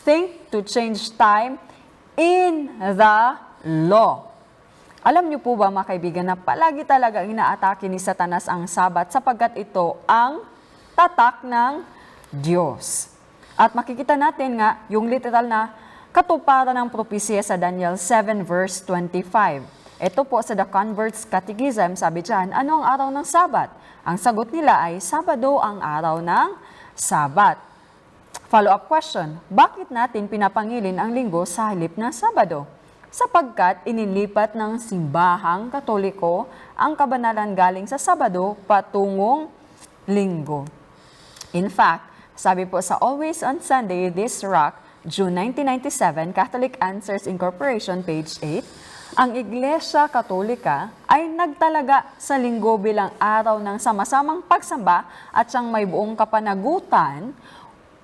S2: think to change time in the law. Alam niyo po ba mga kaibigan na palagi talaga inaatake ni Satanas ang Sabat sapagkat ito ang tatak ng Diyos. At makikita natin nga yung literal na katuparan ng propesya sa Daniel 7 verse 25. Ito po sa The Convert's Catechism, sabi dyan, ano ang araw ng Sabat? Ang sagot nila ay Sabado ang araw ng Sabat. Follow-up question, bakit natin pinapangilin ang linggo sa halip ng Sabado? Sapagkat inilipat ng simbahang Katoliko ang kabanalan galing sa Sabado patungong linggo. In fact, sabi po sa Always on Sunday, This Rock, June 1997, Catholic Answers Incorporation, page 8, ang Iglesia Katolika ay nagtalaga sa linggo bilang araw ng sama-samang pagsamba at siyang may buong kapanagutan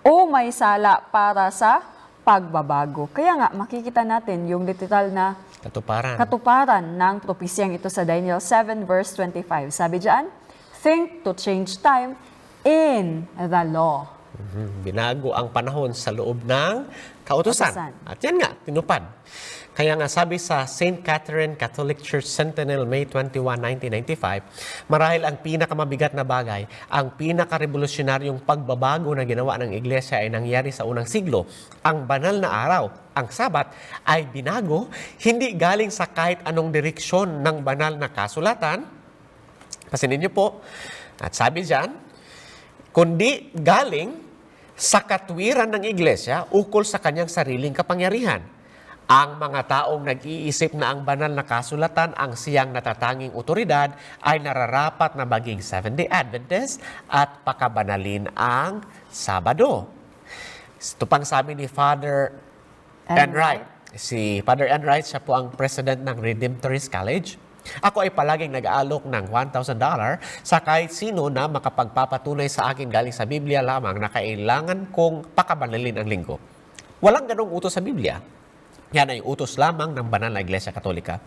S2: o may sala para sa pagbabago. Kaya nga, makikita natin yung literal na katuparan ng propesyang ito sa Daniel 7 verse 25. Sabi diyan, think to change time in the law.
S1: Binago ang panahon sa loob ng kautusan. At yan nga, tinupad. Kaya nga sabi sa St. Catherine Catholic Church Sentinel, May 21, 1995, marahil ang pinakamabigat na bagay, ang pinakarevolusyonaryong pagbabago na ginawa ng Iglesia ay nangyari sa unang siglo. Ang banal na araw, ang Sabat, ay binago, hindi galing sa kahit anong direksyon ng banal na kasulatan. Pasinin niyo po, at sabi diyan, kundi galing sa katwiran ng Iglesia ukol sa kanyang sariling kapangyarihan. Ang mga taong nag-iisip na ang banal na kasulatan ang siyang natatanging otoridad ay nararapat na maging Seventh-day Adventist at pakabanalin ang Sabado. Ito pang sabi ni Father Enright. Si Father Enright, siya po ang president ng Redemptorist College. Ako ay palaging nag-aalok ng $1,000 sa kahit sino na makapagpapatunay sa akin galing sa Biblia lamang na kailangan kong pakabanalin ang linggo. Walang ganong utos sa Biblia. Yan ay utos lamang ng banal na Iglesia Katolika.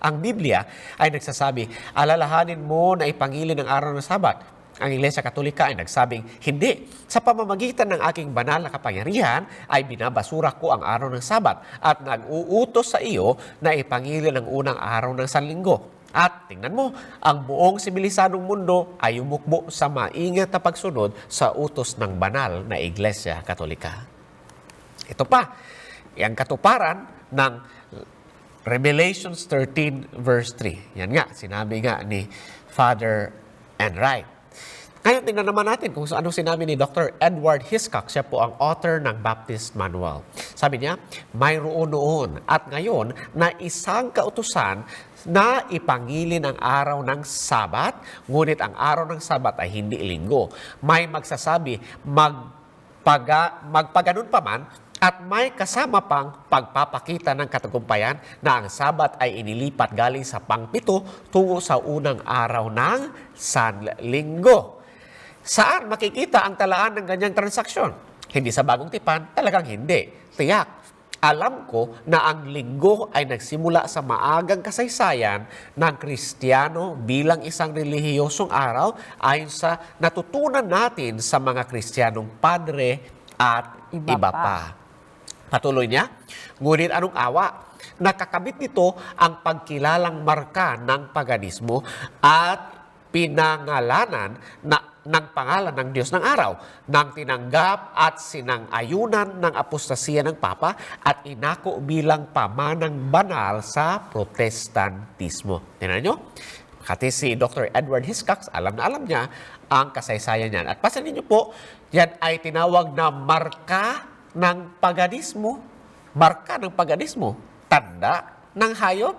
S1: Ang Biblia ay nagsasabi, alalahanin mo na ipangilin ang araw ng Sabat. Ang Iglesia Katolika ay nagsabing, hindi. Sa pamamagitan ng aking banal na kapangyarihan ay binabasura ko ang araw ng Sabat at nag-uutos sa iyo na ipangilin ang unang araw ng Sanlinggo. At tingnan mo, ang buong sibilisadong mundo ay umukbo sa maingat na pagsunod sa utos ng banal na Iglesia Katolika. Ito pa, yung katuparan ng Revelations 13 verse 3. Yan nga, sinabi nga ni Father Enright. Ngayon, tingnan naman natin kung ano sinabi ni Dr. Edward Hiscock. Siya po ang author ng Baptist Manual. Sabi niya, mayroon noon at ngayon na isang kautusan na ipangilin ang araw ng Sabat, ngunit ang araw ng Sabat ay hindi linggo. May magsasabi, magpaganon pa man, at may kasama pang pagpapakita ng katagumpayan na ang Sabat ay inilipat galing sa pangpito tungo sa unang araw ng Sanlinggo. Saan makikita ang talaan ng ganyang transaksyon? Hindi sa bagong tipan, talagang hindi. Tiyak. Alam ko na ang linggo ay nagsimula sa maagang kasaysayan ng Kristiyano bilang isang relihiyosong araw ayon sa natutunan natin sa mga Kristiyanong padre at iba pa. Patuloy niya, ngunit anong awa? Nakakabit nito ang pagkilalang marka ng paganismo at pinangalanan ng pangalan ng Diyos ng araw, nang tinanggap at sinang-ayunan ng apostasiya ng Papa at inako bilang pamanang banal sa Protestantismo. Tingnan nyo, kati si Dr. Edward Hiscox, alam na alam niya ang kasaysayan niyan. At pasanin niyo po, yan ay tinawag na marka ng paganismo. Marka ng paganismo. Tanda ng hayop.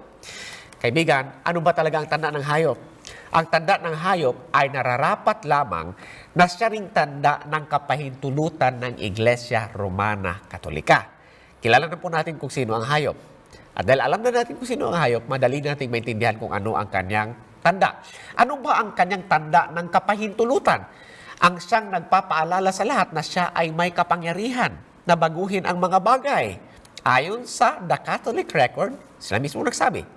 S1: Kaibigan, ano ba talaga ang tanda ng hayop? Ang tanda ng hayop ay nararapat lamang na siya ring tanda ng kapahintulutan ng Iglesia Romana Katolika. Kilala na po natin kung sino ang hayop. At dahil alam na natin kung sino ang hayop, madali natin maintindihan kung ano ang kanyang tanda. Ano ba ang kanyang tanda ng kapahintulutan? Ang siyang nagpapaalala sa lahat na siya ay may kapangyarihan na baguhin ang mga bagay. Ayon sa The Catholic Record, sila mismo nagsabi,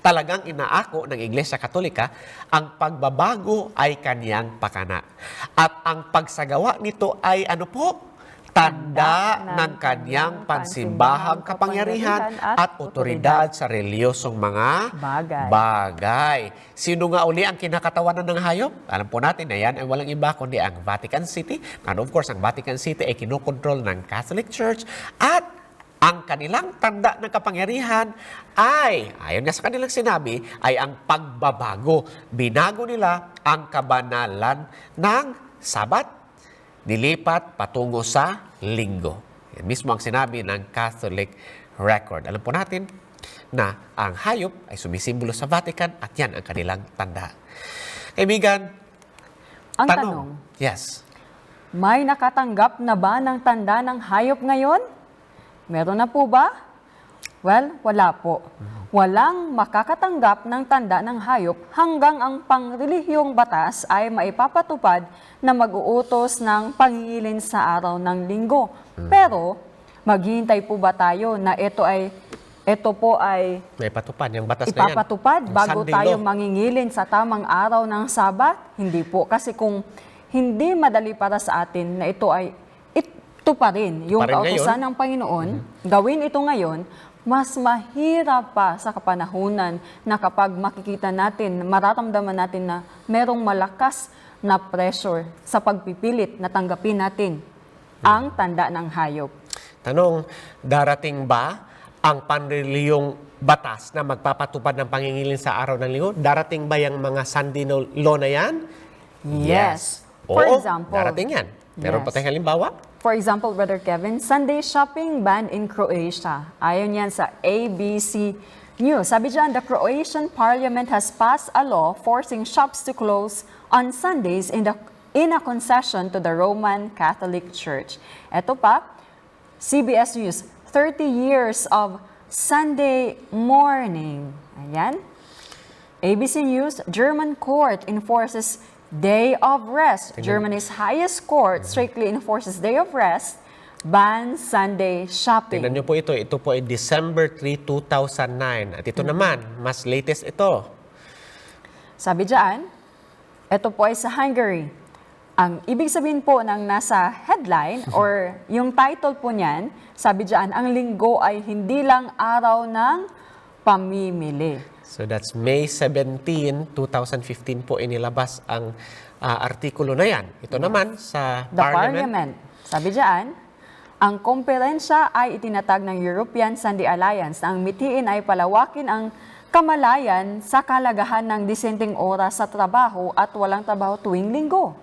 S1: talagang inaako ng Iglesia Katolika ang pagbabago ay kaniyang pakana. At ang pagsagawa nito ay ano po? Tanda ng kaniyang pansimbahang kapangyarihan at otoridad sa reliyosong mga bagay. Sino nga uli ang kinakatawanan ng hayop? Alam po natin na yan ay walang iba kundi ang Vatican City. And of course, ang Vatican City ay kinokontrol ng Catholic Church at ang kanilang tanda ng kapangyarihan ay, ayon nga sa kanilang sinabi, ay ang pagbabago. Binago nila ang kabanalan ng Sabat, nilipat patungo sa Linggo. Yan mismo ang sinabi ng Catholic Record. Alam po natin na ang hayop ay sumisimbolo sa Vatican at yan ang kanilang tanda. Kaibigan,
S2: ang tanong,
S1: yes.
S2: May nakatanggap na ba ng tanda ng hayop ngayon? Meron na po ba? Well, wala po. Walang makakatanggap ng tanda ng hayop hanggang ang pangrelihiyong batas ay maipapatupad na mag-uutos ng pangingilin sa araw ng linggo. Pero, maghihintay po ba tayo na ito po ay
S1: Maipatupad yung batas na yan.
S2: ipapatupad bago
S1: Sunday
S2: tayo
S1: law.
S2: mangingilin sa tamang araw ng Sabat? Hindi po. Kasi kung hindi madali para sa atin na ito pa rin yung kautusan ng Panginoon, gawin ito ngayon, mas mahirap pa sa kapanahunan na kapag makikita natin, mararamdaman natin na merong malakas na pressure sa pagpipilit na tanggapin natin ang tanda ng hayop.
S1: Tanong, darating ba ang panreliyong batas na magpapatupad ng pangingilin sa araw ng linggo? Darating ba yung mga Sunday law na yan?
S2: Yes. For
S1: Oo,
S2: example,
S1: darating yan. Meron pa tayong halimbawa?
S2: For example, Brother Kevin, Sunday shopping ban in Croatia. Ayon yan sa ABC News. Sabi dyan, the Croatian Parliament has passed a law forcing shops to close on Sundays in a concession to the Roman Catholic Church. Ito pa, CBS News, 30 years of Sunday morning. Ayan. ABC News, German court enforces Day of Rest. Germany's highest court strictly enforces Day of Rest, bans Sunday shopping.
S1: Tingnan niyo po ito. Ito po ay December 3, 2009. At ito naman, mas latest ito.
S2: Sabi dyan, ito po ay sa Hungary. Ang ibig sabihin po ng nasa headline or yung title po niyan, sabi dyan, ang linggo ay hindi lang araw ng pamimili.
S1: So that's May 17, 2015 po inilabas ang artikulo na yan. Ito naman sa
S2: The Parliament. Sabi dyan, ang komperensya ay itinatag ng European Sunday Alliance na ang mithiin ay palawakin ang kamalayan sa kalagahan ng disenteng oras sa trabaho at walang trabaho tuwing linggo.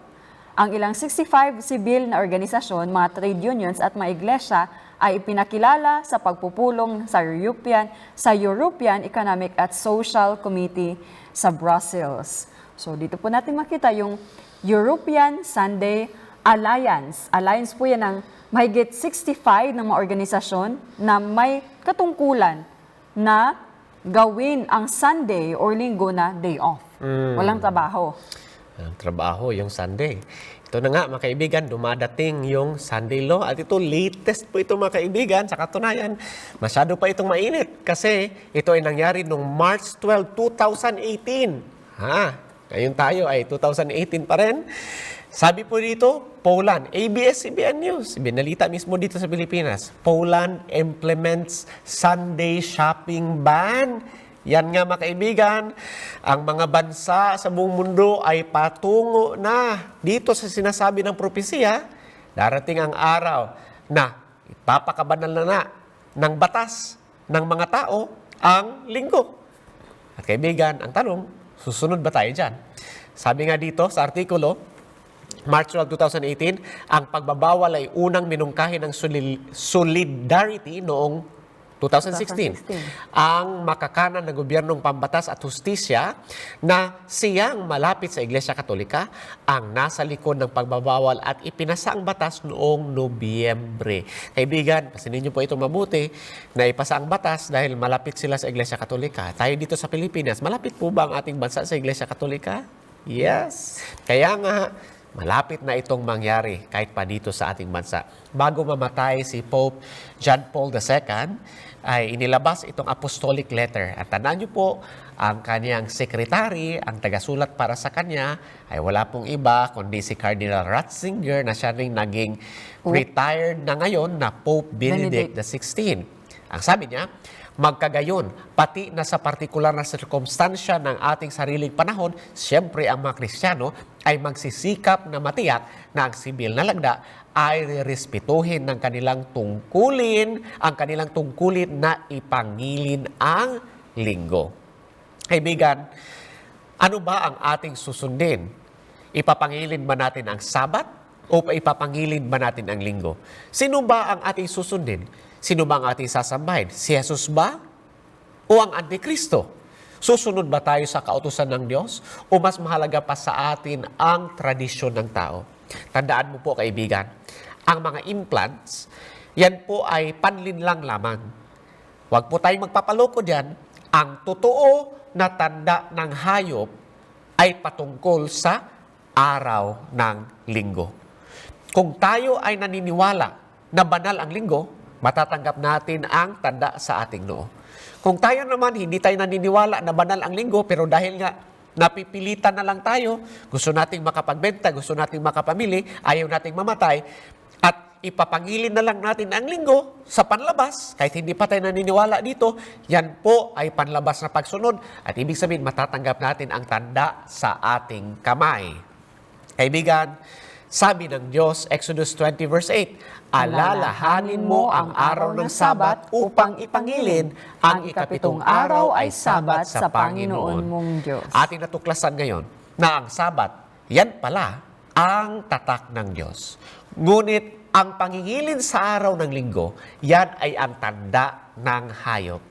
S2: Ang ilang 65 sibil na organisasyon, mga trade unions at mga iglesia ay ipinakilala sa pagpupulong sa European Economic at Social Committee sa Brussels. So dito po natin makita yung European Sunday Alliance. Alliance po yan ng mahigit 65 na mga organisasyon na may katungkulan na gawin ang Sunday or linggo na day off. Walang trabaho.
S1: Ang trabaho yung Sunday. Ito na nga mga kaibigan, dumadating yung Sunday Law at ito latest po ito mga kaibigan. Sa katunayan, masyado pa itong mainit kasi ito ay nangyari noong March 12, 2018. Ngayon tayo ay 2018 pa rin. Sabi po dito, Poland, ABS-CBN News, binalita mismo dito sa Pilipinas, Poland implements Sunday shopping ban. Yan nga mga kaibigan, ang mga bansa sa buong mundo ay patungo na dito sa sinasabi ng propesiya, darating ang araw na ipapakabanal na ng batas ng mga tao ang linggo. At kaibigan, ang tanong, susunod ba tayo dyan? Sabi nga dito sa artikulo, March 12, 2018, ang pagbabawal ay unang minungkahi ng solidarity noong 2016. Ang makakanan ng gobyernong pambatas at hustisya na siyang malapit sa Iglesia Katolika ang nasa likod ng pagbabawal at ipinasa ang batas noong Nobyembre. Kaibigan, pasinin niyo po ito mabuti na ipasa ang batas dahil malapit sila sa Iglesia Katolika. Tayo dito sa Pilipinas, malapit po ba ang ating bansa sa Iglesia Katolika? Yes. Kaya nga, malapit na itong mangyari kahit pa dito sa ating bansa. Bago mamatay si Pope John Paul II, ay inilabas itong apostolic letter. At tandaan niyo po, ang kanyang secretary, ang tagasulat para sa kanya, ay wala pong iba kundi si Cardinal Ratzinger na siya ring naging retired na ngayon na Pope Benedict XVI. Ang sabi niya, magkagayon, pati na sa partikular na sirkumstansya ng ating sariling panahon, siyempre ang mga Kristiyano ay magsisikap na matiyak na ang sibil na lagda ay respetuhin ng kanilang tungkulin, na ipangilin ang linggo. Kaibigan, ano ba ang ating susundin? Ipapangilin ba natin ang Sabat o ipapangilin ba natin ang linggo? Sino ba ang ating susundin? Sino ba ang ating sasambahin? Si Jesus ba o ang Antikristo? Susunod ba tayo sa kautusan ng Diyos o mas mahalaga pa sa atin ang tradisyon ng tao? Tandaan mo po kaibigan, ang mga implants, yan po ay panlinlang lamang. Huwag po tayong magpapaloko dyan. Ang totoo na tanda ng hayop ay patungkol sa araw ng linggo. Kung tayo ay naniniwala na banal ang linggo, matatanggap natin ang tanda sa ating noo. Kung tayo naman hindi tayo naniniwala na banal ang linggo, pero dahil nga napipilitan na lang tayo, gusto nating makapagbenta, gusto nating makapamili, ayaw nating mamatay, at ipapangilin na lang natin ang linggo sa panlabas, kahit hindi pa tayo naniniwala dito, yan po ay panlabas na pagsunod, at ibig sabihin matatanggap natin ang tanda sa ating kamay. Kaibigan, sabi ng Diyos, Exodus 20 verse 8, alalahanin mo ang araw ng Sabat upang ipangilin, ang ikapitong araw ay Sabat sa Panginoon mong Diyos. Ating natuklasan ngayon na ang Sabat, yan pala ang tatak ng Diyos. Ngunit ang pangingilin sa araw ng linggo, yan ay ang tanda ng hayop.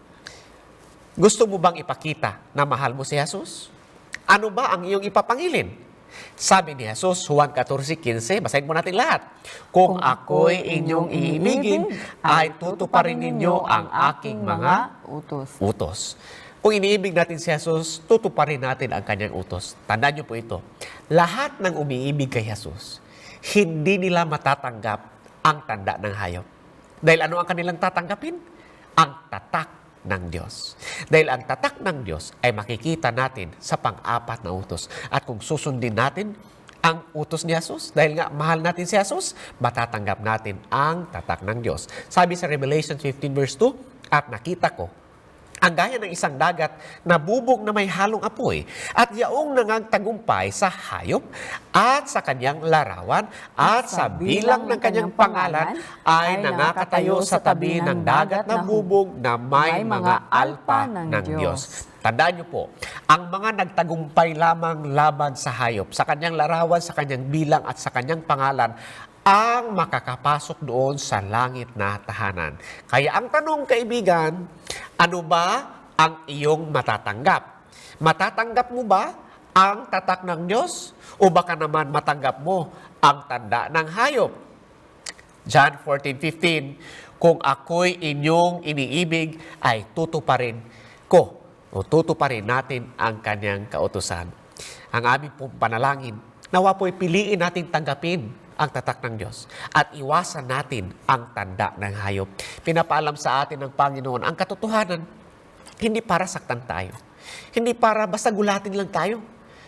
S1: Gusto mo bang ipakita na mahal mo si Jesus? Ano ba ang iyong ipapangilin? Sabi ni Jesus, Juan 14:15, basahin mo natin lahat. Kung ako'y inyong iibigin, ay tutuparin ninyo ang aking mga utos. Kung iniibig natin si Jesus, tutuparin natin ang kanyang utos. Tandaan niyo po ito. Lahat ng umiibig kay Jesus, hindi nila matatanggap ang tanda ng hayop. Dahil ano ang kanilang tatanggapin? Ang tatak ng Diyos. Dahil ang tatak ng Diyos ay makikita natin sa pang-apat na utos. At kung susundin natin ang utos ni Jesus, dahil nga mahal natin si Jesus, matatanggap natin ang tatak ng Diyos. Sabi sa Revelation 15 verse 2, at nakita ko ang gaya ng isang dagat na bubog na may halong apoy at yaong nangangtagumpay sa hayop at sa kanyang larawan at sa bilang ng kanyang pangalan ay nangakatayo sa tabi ng dagat na bubog na may mga alpa ng Diyos. Tandaan niyo po, ang mga nagtagumpay lamang laban sa hayop, sa kanyang larawan, sa kanyang bilang at sa kanyang pangalan, ang makakapasok doon sa langit na tahanan. Kaya ang tanong kaibigan, ano ba ang iyong matatanggap? Matatanggap mo ba ang tatak ng Diyos? O baka naman matanggap mo ang tanda ng hayop? John 14:15, kung ako'y inyong iniibig, ay tutuparin ko o tutuparin natin ang kanyang kautusan. Ang aming pong panalangin Nawa po'y piliin natin tanggapin ang tatak ng Diyos at iwasan natin ang tanda ng hayop. Pinapaalam sa atin ng Panginoon ang katotohanan, hindi para saktan tayo. Hindi para basta gulatin lang tayo.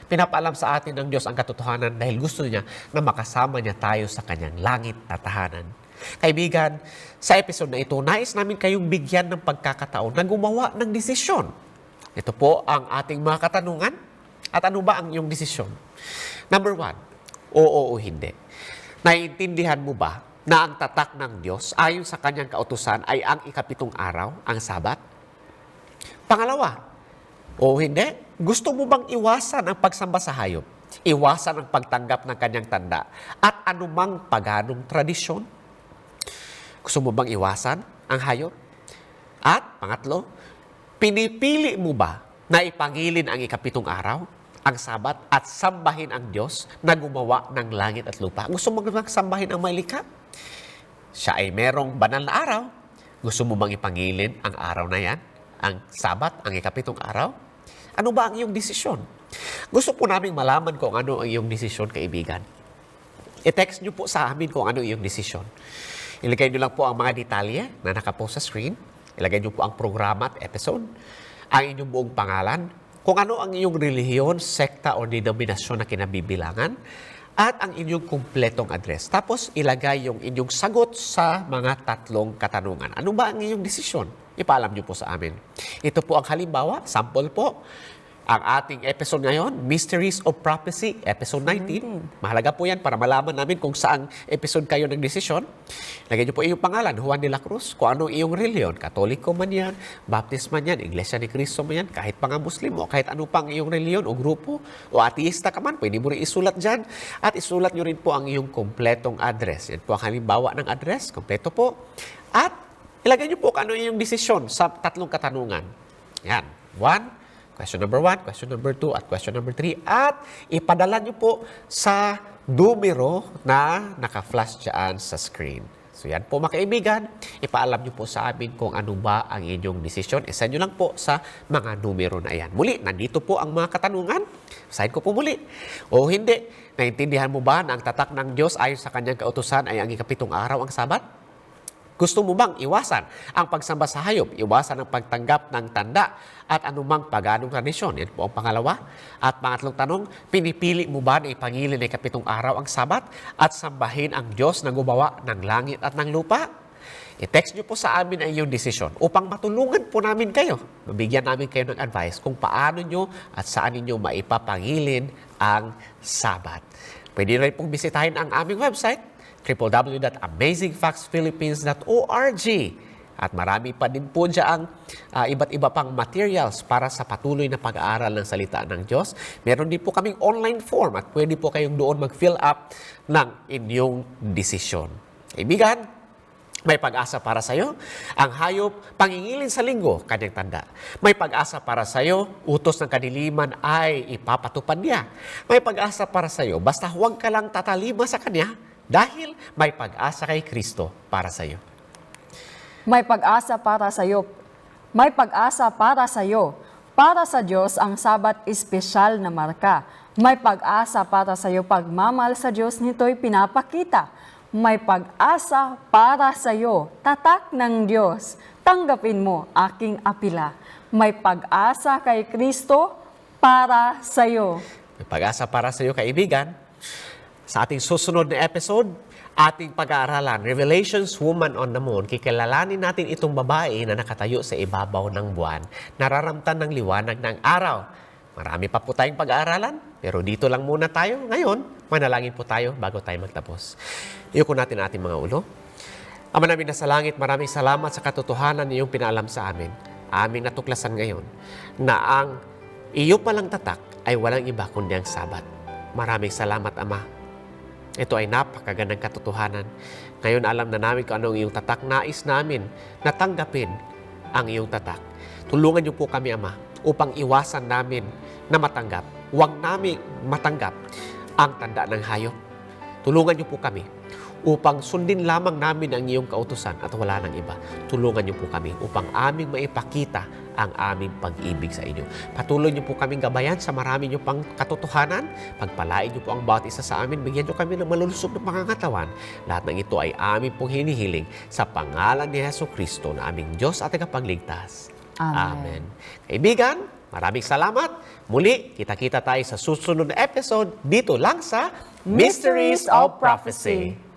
S1: Pinapaalam sa atin ng Diyos ang katotohanan dahil gusto niya na makasama niya tayo sa kanyang langit na tahanan. Kaibigan, sa episode na ito, nais namin kayong bigyan ng pagkakataon na gumawa ng desisyon. Ito po ang ating mga katanungan. At ano ba ang iyong desisyon? Number 1, oo o hindi. Naiintindihan mo ba na ang tatak ng Diyos ayon sa kanyang kautusan ay ang ikapitong araw, ang Sabat? Pangalawa, o hindi, gusto mo bang iwasan ang pagsamba sa hayop? Iwasan ang pagtanggap ng kanyang tanda at anumang paganong tradisyon? Gusto mo bang iwasan ang hayop? At pangatlo, pinipili mo ba na ipangilin ang ikapitong araw, ang Sabat, at sambahin ang Diyos na gumawa ng langit at lupa? Gusto mo bang sambahin ang malikha? Siya ay merong banal na araw. Gusto mo bang ipangilin ang araw na yan? Ang Sabat, ang ikapitong araw? Ano ba ang iyong desisyon? Gusto po namin malaman kung ano ang iyong desisyon, kaibigan. I-text nyo po sa amin kung ano iyong desisyon. Ilagay nyo lang po ang mga detalye na nakapost sa screen. Ilagay nyo po ang programa at episode, ang inyong buong pangalan, kung ano ang iyong relihiyon, sekta o denominasyon na kinabibilangan, at ang inyong kumpletong address. Tapos ilagay yung inyong sagot sa mga tatlong katanungan. Ano ba ang iyong desisyon? Ipaalam niyo po sa amin. Ito po ang halimbawa, sample po. Ang ating episode ngayon, Mysteries of Prophecy, episode 19. Mahalaga po yan para malaman namin kung saang episode kayo ng desisyon. Lagay niyo po iyong pangalan, Juan de la Cruz, kung ano iyong reliyon, Katoliko man yan, Baptist man yan, Iglesia ni Cristo man yan, kahit pa nga Muslim o kahit ano pang iyong reliyon o grupo o ateista ka man, pwede mo rin isulat dyan. At isulat niyo rin po ang iyong kompletong address. Yan po ang halimbawa ng address, kompleto po. At ilagay niyo po kung ano iyong desisyon sa tatlong katanungan. Yan. Question number 1, question number 2, at question number 3. At ipadala niyo po sa numero na naka-flash dyan sa screen. So yan po mga kaibigan, ipaalam niyo po sa amin kung ano ba ang inyong desisyon. Isend niyo lang po sa mga numero na yan. Muli, nandito po ang mga katanungan. Basahin ko po muli. O hindi, naintindihan mo ba na ang tatak ng Diyos ayon sa kanyang kautusan ay ang ikapitong araw ang Sabat? Gusto mo bang iwasan ang pagsamba sa hayop, iwasan ang pagtanggap ng tanda at anumang paganong tradisyon? Yan po ang pangalawa. At pangatlong tanong, pinipili mo ba na ipangilin ay kapitong araw ang Sabat at sambahin ang Diyos na gumawa ng langit at ng lupa? I-text nyo po sa amin ang iyong desisyon upang matulungan po namin kayo. Mabigyan namin kayo ng advice kung paano nyo at saan ninyo maipapangilin ang Sabat. Pwede rin pong bisitahin ang aming website, www.amazingfactsphilippines.org. At marami pa din po dyan iba't iba pang materials para sa patuloy na pag-aaral ng salita ng Diyos. Meron din po kaming online form at pwede po kayong doon mag-fill up ng inyong desisyon. Kaibigan, may pag-asa para sa iyo. Ang hayop, pangingilin sa linggo, kanyang tanda. May pag-asa para sa iyo, utos ng kadiliman ay ipapatupad niya. May pag-asa para sa iyo, basta huwag ka lang tatalima sa kanya dahil may pag-asa kay Kristo para sa iyo.
S2: May pag-asa para sa iyo. May pag-asa para sa iyo. Para sa Diyos, ang Sabat espesyal na marka. May pag-asa para sa iyo, pagmamahal sa Diyos nito'y pinapakita. May pag-asa para sa iyo, tatak ng Diyos. Tanggapin mo aking apila. May pag-asa kay Kristo para sa iyo.
S1: May pag-asa para sa iyo, kaibigan. Sa ating susunod na episode, ating pag-aaralan, Revelations Woman on the Moon, kikilalanin natin itong babae na nakatayo sa ibabaw ng buwan, nararamtan ng liwanag ng araw. Marami pa po tayong pag-aaralan, pero dito lang muna tayo. Ngayon, manalangin po tayo bago tayo magtapos. Iyuko natin ating mga ulo. Ama namin na sa langit, maraming salamat sa katotohanan niyong pinaalam sa amin. Aming natuklasan ngayon na ang iyo palang tatak ay walang iba kundi ang Sabat. Maraming salamat, Ama. Ito ay napakagandang katotohanan. Ngayon alam na namin kung ano ang iyong tatak. Nais namin na tanggapin ang iyong tatak. Tulungan niyo po kami, Ama, upang iwasan namin na matanggap. Huwag namin matanggap ang tanda ng hayop. Tulungan niyo po kami upang sundin lamang namin ang iyong kautusan at wala nang iba. Tulungan niyo po kami upang aming maipakita ang aming pag-ibig sa inyo. Patuloy niyo po kaming gabayan sa marami niyo pang katotohanan. Pagpalain niyo po ang bawat isa sa amin. Bigyan niyo kami ng malulusog na pangangatawan. Lahat ng ito ay aming pong hinihiling sa pangalan ni Jesucristo na aming Diyos at tagapagligtas. Amen. Kaibigan, maraming salamat. Muli, kita-kita tayo sa susunod na episode dito lang sa Mysteries of Prophecy.